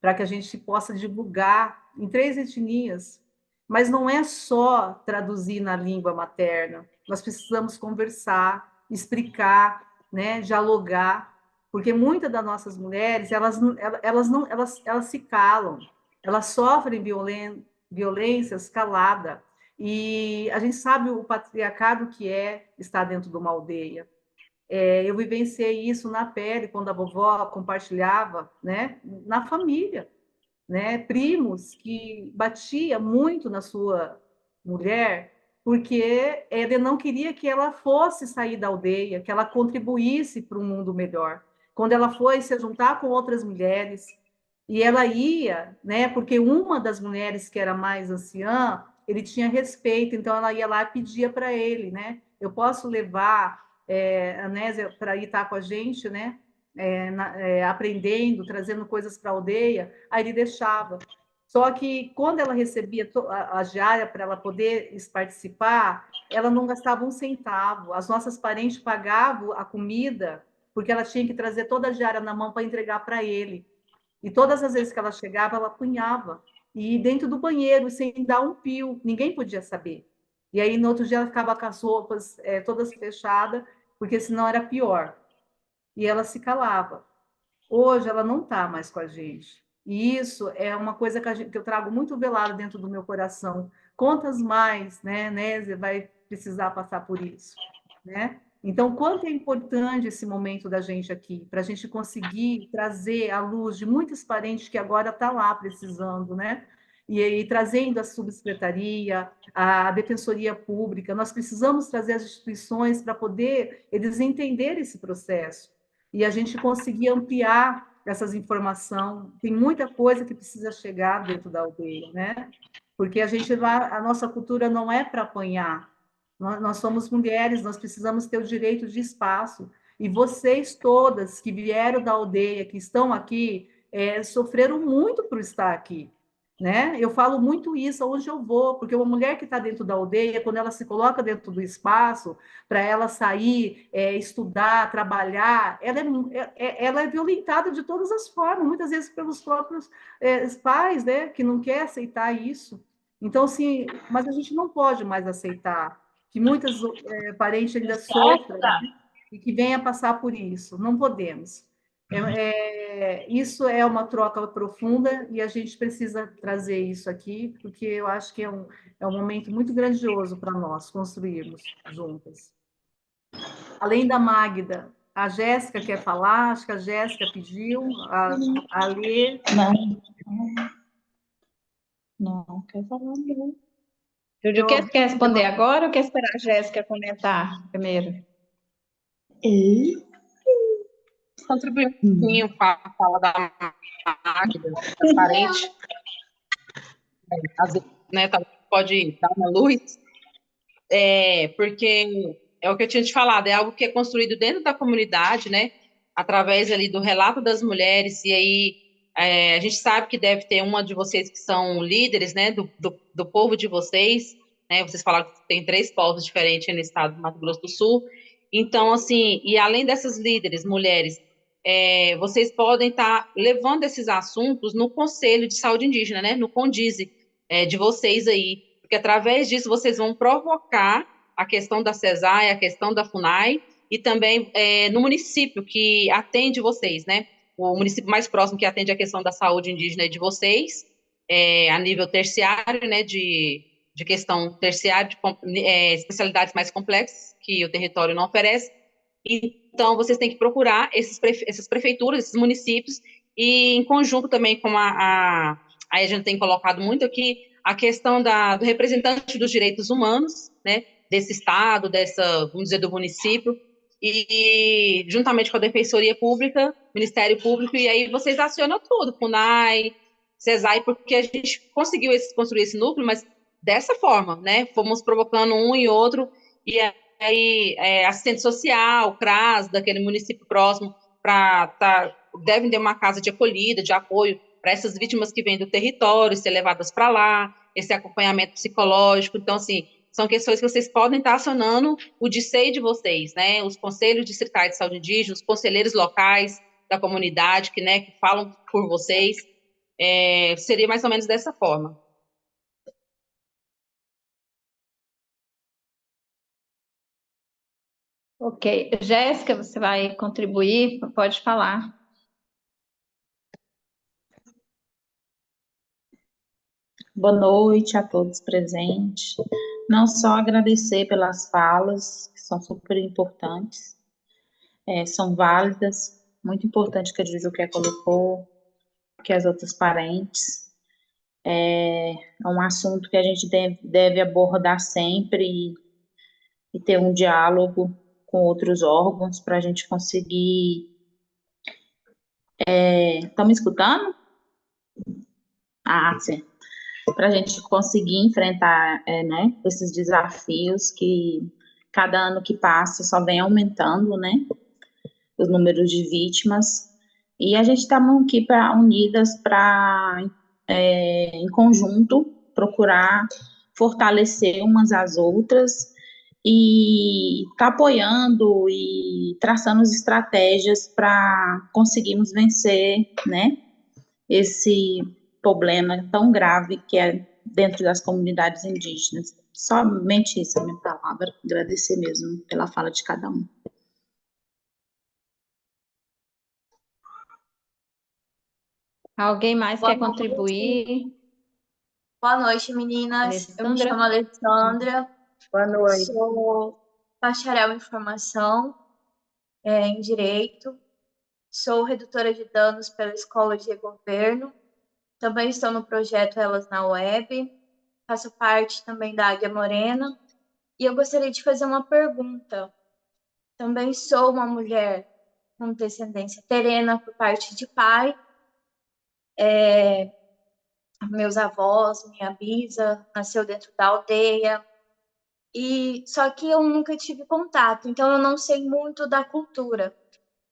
[SPEAKER 2] para que a gente possa divulgar em 3 etnias. Mas não é só traduzir na língua materna. Nós precisamos conversar, explicar, né, dialogar, porque muitas das nossas mulheres, elas se calam, elas sofrem violências calada. E a gente sabe o patriarcado que é estar dentro de uma aldeia. Eu vivenciei isso na pele quando a vovó compartilhava, né, na família, né, primos que batia muito na sua mulher porque ele não queria que ela fosse sair da aldeia, que ela contribuísse para um mundo melhor. Quando ela foi se juntar com outras mulheres, e ela ia, né, porque uma das mulheres que era mais anciã, ele tinha respeito, então ela ia lá e pedia para ele, né, eu posso levar a Nésia para ir estar com a gente, né, aprendendo, trazendo coisas para a aldeia, aí ele deixava. Só que quando ela recebia a diária para ela poder participar, ela não gastava um centavo. As nossas parentes pagavam a comida, porque ela tinha que trazer toda a diária na mão para entregar para ele. E todas as vezes que ela chegava, ela apunhava. E dentro do banheiro, sem dar um pio, ninguém podia saber. E aí, no outro dia, ela ficava com as roupas todas fechadas, porque senão era pior. E ela se calava. Hoje ela não está mais com a gente. E isso é uma coisa que eu trago muito velado dentro do meu coração. Quantas mais, né, Nézia vai precisar passar por isso, né? Então, quanto é importante esse momento da gente aqui, para a gente conseguir trazer à luz de muitos parentes que agora estão lá precisando, né? E trazendo a subsecretaria, a defensoria pública, nós precisamos trazer as instituições para poder eles entenderem esse processo e a gente conseguir ampliar essas informações. Tem muita coisa que precisa chegar dentro da aldeia, né? Porque a nossa cultura não é para apanhar. Nós somos mulheres, nós precisamos ter o direito de espaço. E vocês todas que vieram da aldeia, que estão aqui, sofreram muito por estar aqui. Né? Eu falo muito isso aonde eu vou, porque uma mulher que está dentro da aldeia, quando ela se coloca dentro do espaço, para ela sair, estudar, trabalhar, ela é violentada de todas as formas, muitas vezes pelos próprios pais, né, que não quer aceitar isso. Então, assim, mas a gente não pode mais aceitar que muitas parentes ainda sofram, né? E que venham a passar por isso. Não podemos. Isso é uma troca profunda e a gente precisa trazer isso aqui, porque eu acho que é um momento muito grandioso para nós construirmos juntas. Além da Magda, a Jéssica quer falar, acho que a Jéssica pediu, a Lê.
[SPEAKER 1] Não quer falar, não. Júlio, quer responder agora ou quer esperar a Jéssica comentar primeiro?
[SPEAKER 3] Contribuir um pouquinho com a fala da Magda, transparente. Às vezes, né, pode dar uma luz, porque é o que eu tinha te falado, é algo que é construído dentro da comunidade, né, através ali do relato das mulheres, e aí a gente sabe que deve ter uma de vocês que são líderes, né, do povo de vocês, né, vocês falaram que tem 3 povos diferentes no estado do Mato Grosso do Sul, então, assim, e além dessas líderes, mulheres, vocês podem estar levando esses assuntos no Conselho de Saúde Indígena, né, no CONDISE, de vocês aí, porque através disso vocês vão provocar a questão da CESAI, a questão da FUNAI, e também no município que atende vocês, né? O município mais próximo que atende a questão da saúde indígena é de vocês, a nível terciário, né? De questão terciária, de especialidades mais complexas que o território não oferece. Então, vocês têm que procurar essas prefeituras, esses municípios, e em conjunto também com aí a gente tem colocado muito aqui a questão do representante dos direitos humanos, né, desse estado, vamos dizer, do município, e juntamente com a Defensoria Pública, Ministério Público, e aí vocês acionam tudo, FUNAI, CESAI, porque a gente conseguiu construir esse núcleo, mas dessa forma, né, fomos provocando um e outro, e aí assistente social, CRAS, daquele município próximo, devem ter uma casa de acolhida, de apoio, para essas vítimas que vêm do território, ser levadas para lá, esse acompanhamento psicológico. Então, assim, são questões que vocês podem estar acionando o DICEI de vocês, né? Os conselhos distritais de saúde indígena, os conselheiros locais da comunidade, que falam por vocês. Seria mais ou menos dessa forma.
[SPEAKER 1] Ok. Jéssica, você vai contribuir? Pode falar.
[SPEAKER 7] Boa noite a todos presentes. Não só agradecer pelas falas, que são super importantes, são válidas, muito importante que a Jujuqué colocou, que as outras parentes. É um assunto que a gente deve abordar sempre e ter um diálogo com outros órgãos para a gente conseguir. Estão me escutando? Ah, sim. Para a gente conseguir enfrentar né, esses desafios que cada ano que passa só vem aumentando, né, os números de vítimas, e a gente está aqui unidas para, em conjunto, procurar fortalecer umas às outras e tá apoiando e traçando as estratégias para conseguirmos vencer, né, esse problema tão grave que é dentro das comunidades indígenas. Somente isso é a minha palavra, agradecer mesmo pela fala de cada um.
[SPEAKER 1] Alguém mais quer contribuir?
[SPEAKER 8] Boa noite, meninas.
[SPEAKER 1] Alessandra.
[SPEAKER 8] Eu me chamo Alessandra.
[SPEAKER 2] Boa noite.
[SPEAKER 8] Sou bacharel em formação em Direito. Sou redutora de danos pela Escola de Governo. Também estou no projeto Elas na Web. Faço parte também da Águia Morena. E eu gostaria de fazer uma pergunta. Também sou uma mulher com descendência terena por parte de pai. Meus avós, minha bisa, nasceu dentro da aldeia. E só que eu nunca tive contato, então eu não sei muito da cultura.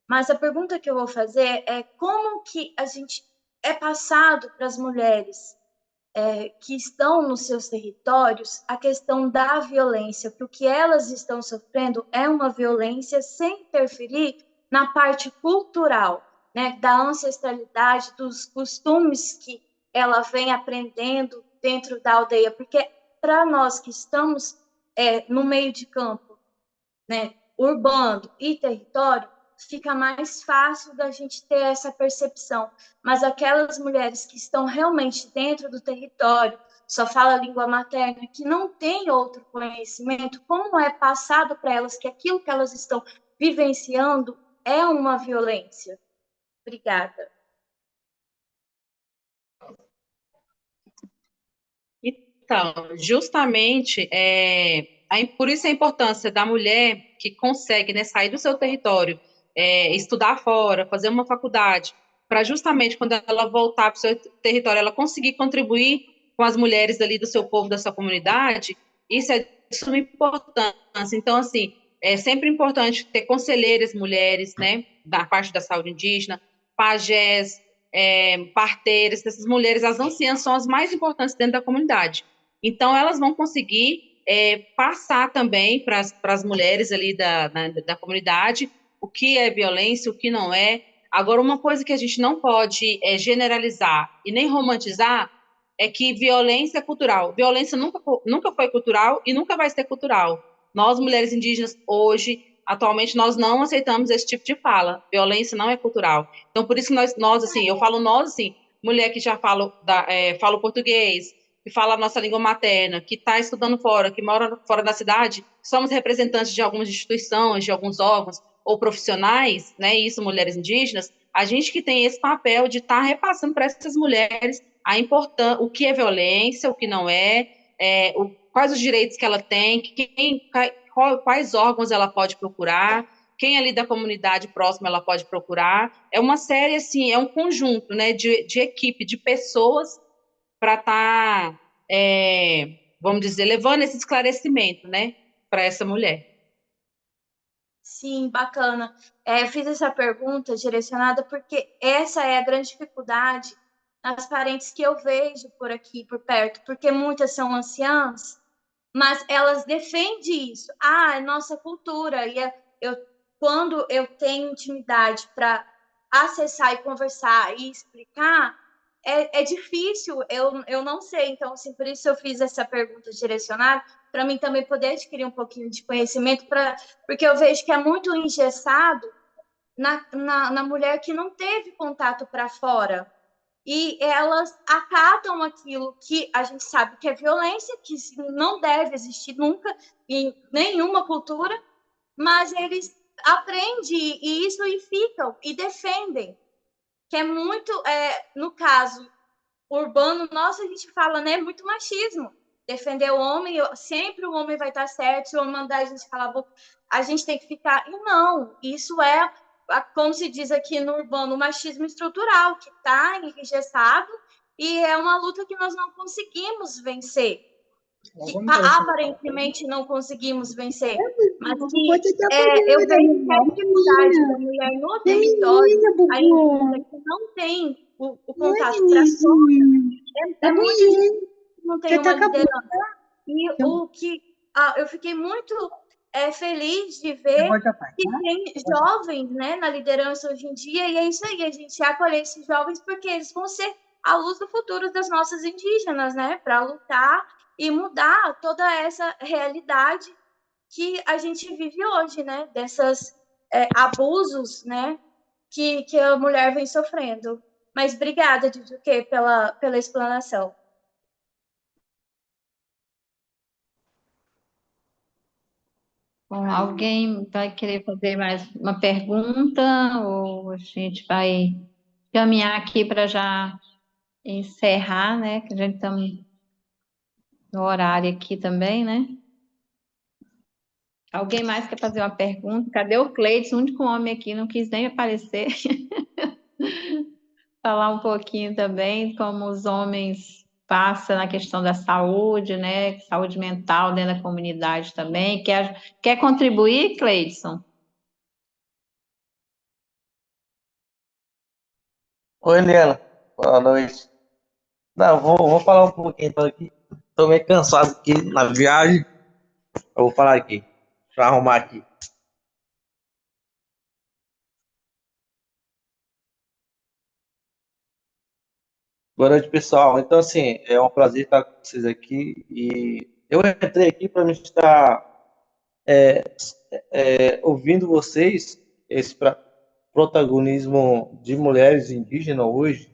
[SPEAKER 8] Mas a pergunta que eu vou fazer é como que a gente é passado para as mulheres que estão nos seus territórios a questão da violência, porque o que elas estão sofrendo é uma violência sem interferir na parte cultural, né, da ancestralidade, dos costumes que ela vem aprendendo dentro da aldeia, porque para nós que estamos no meio de campo, né, urbano e território, fica mais fácil da gente ter essa percepção. Mas aquelas mulheres que estão realmente dentro do território, só fala a língua materna, que não tem outro conhecimento, como é passado para elas que aquilo que elas estão vivenciando é uma violência? Obrigada.
[SPEAKER 3] Então, justamente, por isso a importância da mulher que consegue, né, sair do seu território, estudar fora, fazer uma faculdade, para justamente quando ela voltar para o seu território, ela conseguir contribuir com as mulheres ali do seu povo, da sua comunidade, isso é de suma importância. Então, assim, é sempre importante ter conselheiras mulheres, né, da parte da saúde indígena, pajés, parteiras, essas mulheres, as anciãs são as mais importantes dentro da comunidade. Então, elas vão conseguir passar também para as mulheres ali da comunidade o que é violência, o que não é. Agora, uma coisa que a gente não pode generalizar e nem romantizar é que violência é cultural. Violência nunca foi cultural e nunca vai ser cultural. Nós, mulheres indígenas, hoje, atualmente, nós não aceitamos esse tipo de fala. Violência não é cultural. Então, por isso que nós assim, eu falo nós, assim, mulher que já fala o português, que fala a nossa língua materna, que está estudando fora, que mora fora da cidade, somos representantes de algumas instituições, de alguns órgãos ou profissionais, né, isso, mulheres indígenas, a gente que tem esse papel de estar repassando para essas mulheres o que é violência, o que não é, quais os direitos que ela tem, quais órgãos ela pode procurar, quem ali da comunidade próxima ela pode procurar. É uma série, assim, é um conjunto, né, de equipe, de pessoas para estar, vamos dizer, levando esse esclarecimento, né, para essa mulher.
[SPEAKER 8] Sim, bacana. Eu fiz essa pergunta direcionada porque essa é a grande dificuldade nas parentes que eu vejo por aqui, por perto, porque muitas são anciãs, mas elas defendem isso. Ah, é nossa cultura. E quando eu tenho intimidade para acessar e conversar e explicar, é difícil, eu não sei. Então, assim, por isso eu fiz essa pergunta direcionada, para mim também poder adquirir um pouquinho de conhecimento, porque eu vejo que é muito engessado na mulher que não teve contato para fora. E elas acatam aquilo que a gente sabe que é violência, que não deve existir nunca em nenhuma cultura, mas eles aprendem isso e ficam e defendem, que é muito, no caso urbano nosso, a gente fala, né, muito machismo. Defender o homem, sempre o homem vai estar certo, se o homem mandar a gente calar a boca, a gente tem que ficar. E não, isso é, como se diz aqui no urbano, o machismo estrutural, que está engessado e é uma luta que nós não conseguimos vencer. Que, aparentemente não conseguimos vencer, mas que eu vejo que a dificuldade da mulher no território, ainda que não tem o contato para fora, é muito difícil, não tem uma liderança. E o que eu fiquei muito feliz de ver que tem jovens, né, na liderança hoje em dia, e é isso aí, a gente acolher esses jovens porque eles vão ser a luz do futuro das nossas indígenas, né, para lutar e mudar toda essa realidade que a gente vive hoje, né, desses abusos, né, que a mulher vem sofrendo. Mas obrigada, Jujuque, pela explanação.
[SPEAKER 1] Bom, alguém vai querer fazer mais uma pergunta ou a gente vai caminhar aqui para já encerrar, né? Que a gente está no horário aqui também, né? Alguém mais quer fazer uma pergunta? Cadê o Cleiton? O único homem aqui, não quis nem aparecer. Falar um pouquinho também como os homens passam na questão da saúde, né? Saúde mental dentro da comunidade também. Quer contribuir, Cleidson?
[SPEAKER 9] Oi, Liana. Boa noite. Não, vou falar um pouquinho então aqui. Tô meio cansado aqui na viagem. Eu vou falar aqui. Deixa eu arrumar aqui. Boa noite, pessoal. Então, assim, é um prazer estar com vocês aqui. E Eu entrei aqui para me estar ouvindo vocês, esse protagonismo de mulheres indígenas hoje,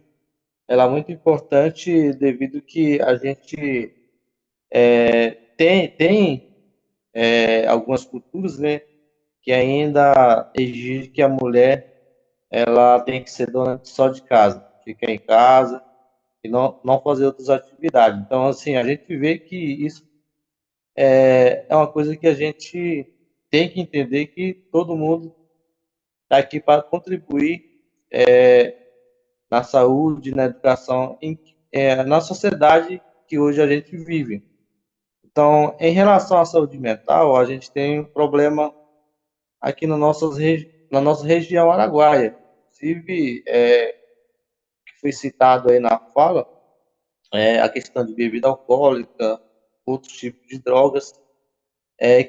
[SPEAKER 9] ela é muito importante devido que a gente tem algumas culturas, né, que ainda exigem que a mulher ela tem que ser dona só de casa, ficar em casa e não fazer outras atividades. Então, assim, a gente vê que isso é uma coisa que a gente tem que entender que todo mundo está aqui para contribuir na saúde, na educação, na sociedade que hoje a gente vive. Então, em relação à saúde mental, a gente tem um problema aqui na nossa região araguaia. Inclusive, que foi citado aí na fala, a questão de bebida alcoólica, outros tipos de drogas,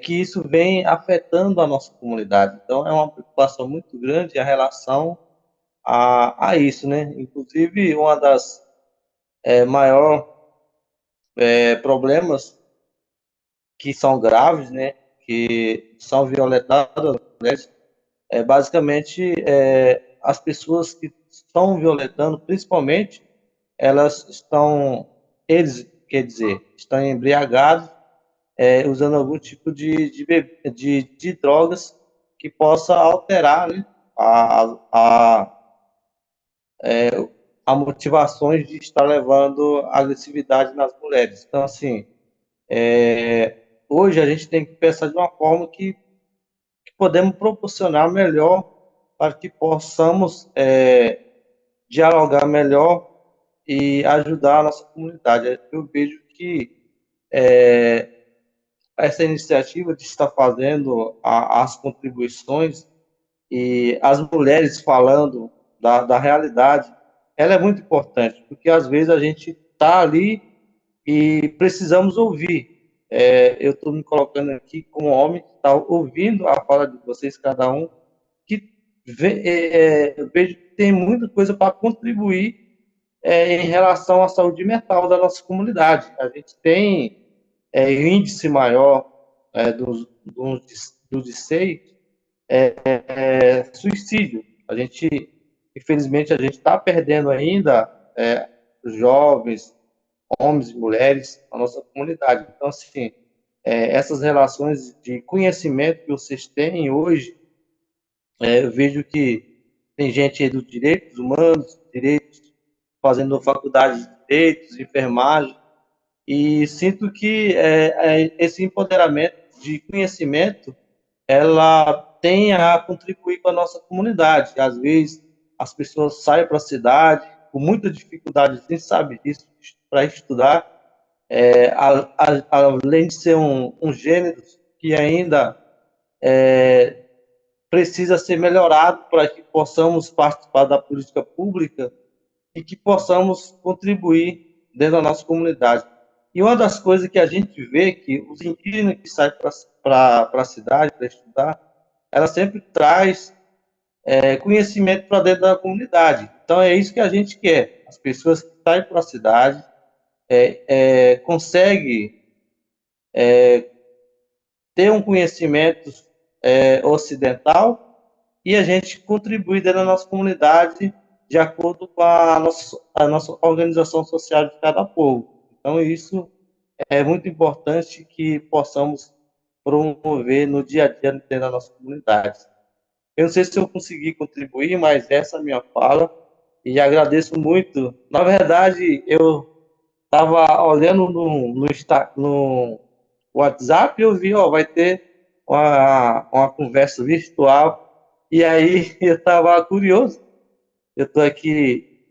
[SPEAKER 9] que isso vem afetando a nossa comunidade. Então, é uma preocupação muito grande a relação a isso, né? Inclusive, uma das maiores problemas que são graves, né? Que são violentadas, né? Basicamente, as pessoas que estão violentando, principalmente, eles, quer dizer, estão embriagados, usando algum tipo de drogas que possa alterar, né, a motivações de estar levando agressividade nas mulheres. Então, assim, hoje a gente tem que pensar de uma forma que podemos proporcionar melhor para que possamos dialogar melhor e ajudar a nossa comunidade. Eu vejo que essa iniciativa de estar fazendo as contribuições e as mulheres falando da realidade, ela é muito importante, porque às vezes a gente está ali e precisamos ouvir. Eu estou me colocando aqui como homem, está ouvindo a fala de vocês, cada um, que eu vejo que tem muita coisa para contribuir em relação à saúde mental da nossa comunidade. A gente tem índice maior do DICEI, suicídio. Infelizmente, a gente está perdendo ainda jovens, homens e mulheres na nossa comunidade. Então, assim, essas relações de conhecimento que vocês têm hoje, eu vejo que tem gente aí dos direitos humanos, direitos, fazendo faculdade de direitos, enfermagem, e sinto que esse empoderamento de conhecimento ela tem a contribuir com a nossa comunidade. Às vezes as pessoas saem para a cidade com muita dificuldade, nem sabe disso, para estudar, além de ser um gênero que ainda precisa ser melhorado para que possamos participar da política pública e que possamos contribuir dentro da nossa comunidade. E uma das coisas que a gente vê que os indígenas que saem para a cidade para estudar, ela sempre traz conhecimento para dentro da comunidade. Então é isso que a gente quer. As pessoas que saem para a cidade conseguem ter um conhecimento ocidental e a gente contribui dentro da nossa comunidade de acordo com a nossa organização social de cada povo. Então, isso é muito importante que possamos promover no dia a dia dentro da nossa comunidade. Eu não sei se eu consegui contribuir, mas essa é a minha fala e agradeço muito. Na verdade, eu estava olhando no WhatsApp e eu vi, ó, vai ter uma conversa virtual e aí eu estava curioso. Eu estou aqui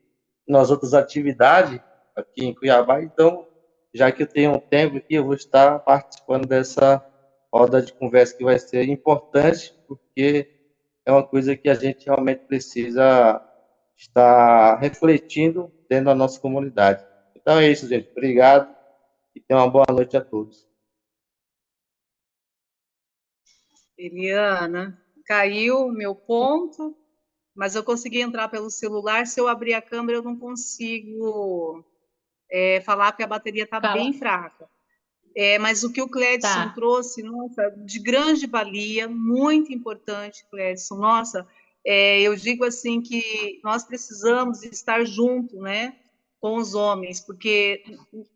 [SPEAKER 9] nas outras atividades aqui em Cuiabá, então, já que eu tenho um tempo aqui, eu vou estar participando dessa roda de conversa que vai ser importante, porque é uma coisa que a gente realmente precisa estar refletindo dentro da nossa comunidade. Então é isso, gente. Obrigado e tenha uma boa noite a todos.
[SPEAKER 2] Eliana, caiu meu ponto, mas eu consegui entrar pelo celular. Se eu abrir a câmera, eu não consigo falar porque a bateria está bem fraca. Mas o que o Clédson trouxe, nossa, de grande valia, muito importante, Clédson, nossa, eu digo assim que nós precisamos estar junto, né, com os homens, porque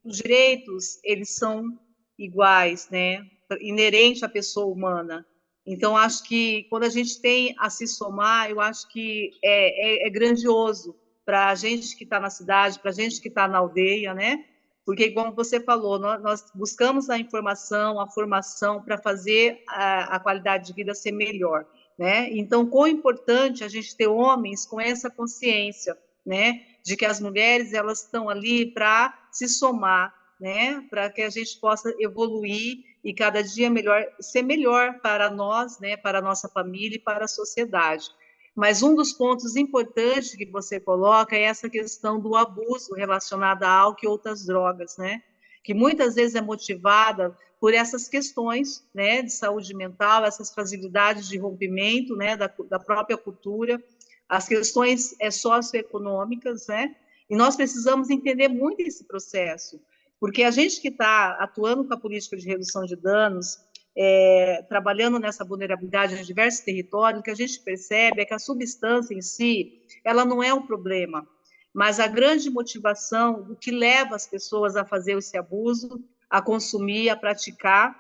[SPEAKER 2] os direitos, eles são iguais, né, inerente à pessoa humana. Então, acho que quando a gente tem a se somar, eu acho que é grandioso para a gente que está na cidade, para a gente que está na aldeia, né? Porque, como você falou, nós buscamos a informação, a formação para fazer a qualidade de vida ser melhor, né? Então, quão importante a gente ter homens com essa consciência, né? De que as mulheres, elas estão ali para se somar, né? Para que a gente possa evoluir e cada dia ser melhor para nós, né? Para a nossa família e para a sociedade. Mas um dos pontos importantes que você coloca é essa questão do abuso relacionado a álcool e outras drogas, né? Que muitas vezes é motivada por essas questões, né, de saúde mental, essas facilidades de rompimento, né, da própria cultura, as questões socioeconômicas, né? E nós precisamos entender muito esse processo, porque a gente que está atuando com a política de redução de danos, trabalhando nessa vulnerabilidade em diversos territórios, o que a gente percebe é que a substância em si, ela não é um problema, mas a grande motivação, o que leva as pessoas a fazer esse abuso, a consumir, a praticar,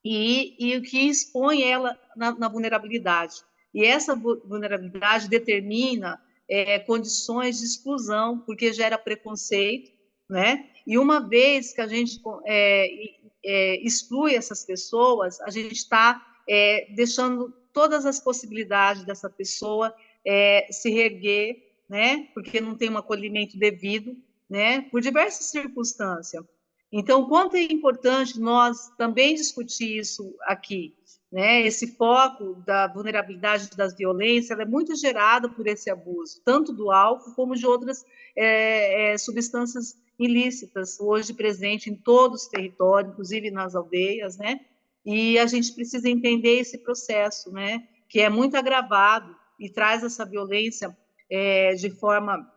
[SPEAKER 2] e o que expõe ela na vulnerabilidade. E essa vulnerabilidade determina condições de exclusão, porque gera preconceito, né? E uma vez que a gente exclui essas pessoas, a gente está deixando todas as possibilidades dessa pessoa se reerguer, né? Porque não tem um acolhimento devido, né? Por diversas circunstâncias. Então, o quanto é importante nós também discutir isso aqui, né? Esse foco da vulnerabilidade das violências, ela é muito gerada por esse abuso, tanto do álcool como de outras substâncias ilícitas, hoje presente em todos os territórios, inclusive nas aldeias, né? E a gente precisa entender esse processo, né? Que é muito agravado e traz essa violência de forma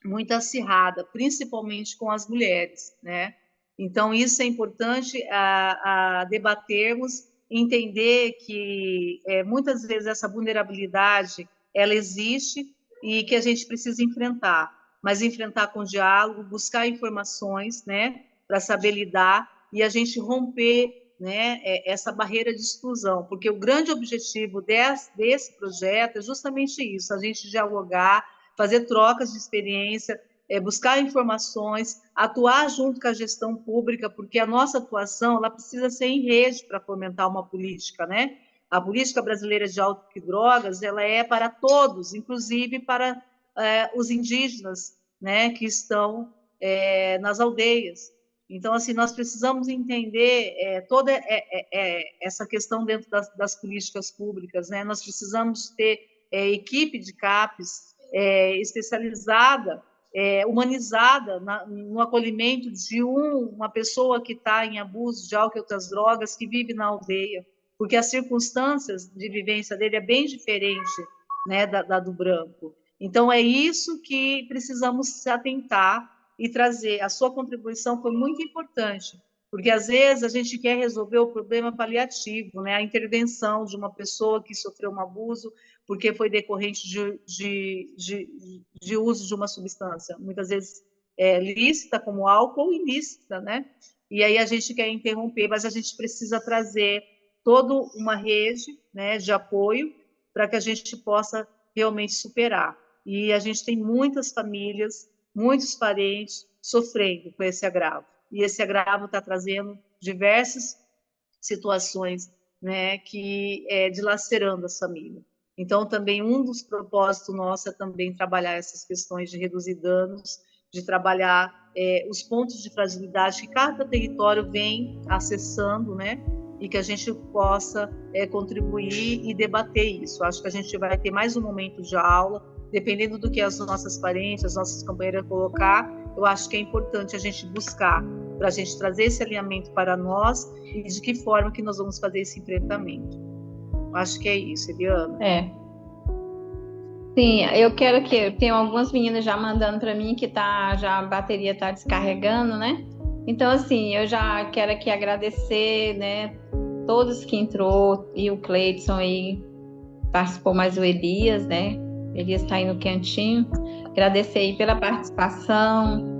[SPEAKER 2] muito acirrada, principalmente com as mulheres, né? Então, isso é importante a debatermos, entender que muitas vezes essa vulnerabilidade, ela existe e que a gente precisa enfrentar, mas enfrentar com diálogo, buscar informações, né, para saber lidar e a gente romper, né, essa barreira de exclusão, porque o grande objetivo desse projeto é justamente isso, a gente dialogar, fazer trocas de experiência, buscar informações, atuar junto com a gestão pública, porque a nossa atuação ela precisa ser em rede para fomentar uma política, né? A política brasileira de álcool e drogas ela é para todos, inclusive para os indígenas, né, que estão nas aldeias. Então, assim, nós precisamos entender toda essa questão dentro das políticas públicas, né? Nós precisamos ter equipe de CAPES especializada, humanizada no acolhimento de uma pessoa que está em abuso de álcool e outras drogas, que vive na aldeia, porque as circunstâncias de vivência dele é bem diferente, né, da do branco. Então, é isso que precisamos se atentar e trazer. A sua contribuição foi muito importante, porque, às vezes, a gente quer resolver o problema paliativo, né? A intervenção de uma pessoa que sofreu um abuso porque foi decorrente de uso de uma substância, muitas vezes lícita, como álcool, ou ilícita, né? E aí a gente quer interromper, mas a gente precisa trazer toda uma rede, né, de apoio para que a gente possa realmente superar. E a gente tem muitas famílias, muitos parentes sofrendo com esse agravo. E esse agravo está trazendo diversas situações, né, que dilacerando as famílias. Então, também um dos propósitos nossos é também trabalhar essas questões de reduzir danos, de trabalhar os pontos de fragilidade que cada território vem acessando, né, e que a gente possa contribuir e debater isso. Acho que a gente vai ter mais um momento de aula, dependendo do que as nossas parentes, as nossas companheiras colocar, eu acho que é importante a gente buscar, para a gente trazer esse alinhamento para nós e de que forma que nós vamos fazer esse enfrentamento. Acho que é isso, Eliana.
[SPEAKER 1] Sim, eu quero que... Tem algumas meninas já mandando para mim que já a bateria está descarregando, né? Então, assim, eu já quero aqui agradecer, né, todos que entrou, e o Cleidson aí participou, mais o Elias, né? Elias está aí no cantinho. Agradecer aí pela participação.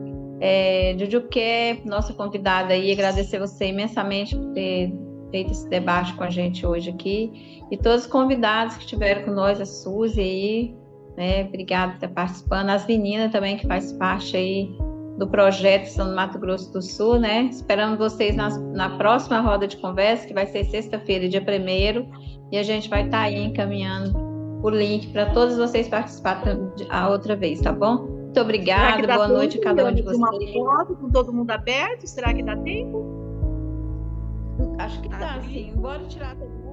[SPEAKER 1] Jujuqué, nossa convidada aí, agradecer você imensamente por ter feito esse debate com a gente hoje aqui. E todos os convidados que estiveram com nós, a Suzy aí, né? Obrigada por estar participando. As meninas também que fazem parte aí do projeto São Mato Grosso do Sul, né? Esperamos vocês na próxima roda de conversa, que vai ser sexta-feira, dia 1º, e a gente vai estar aí encaminhando o link para todos vocês participarem a outra vez, tá bom? Muito obrigada, boa noite a cada um de vocês.
[SPEAKER 2] Uma foto com todo mundo aberto, será que dá tempo?
[SPEAKER 1] Acho que dá, sim. Bora tirar todo mundo.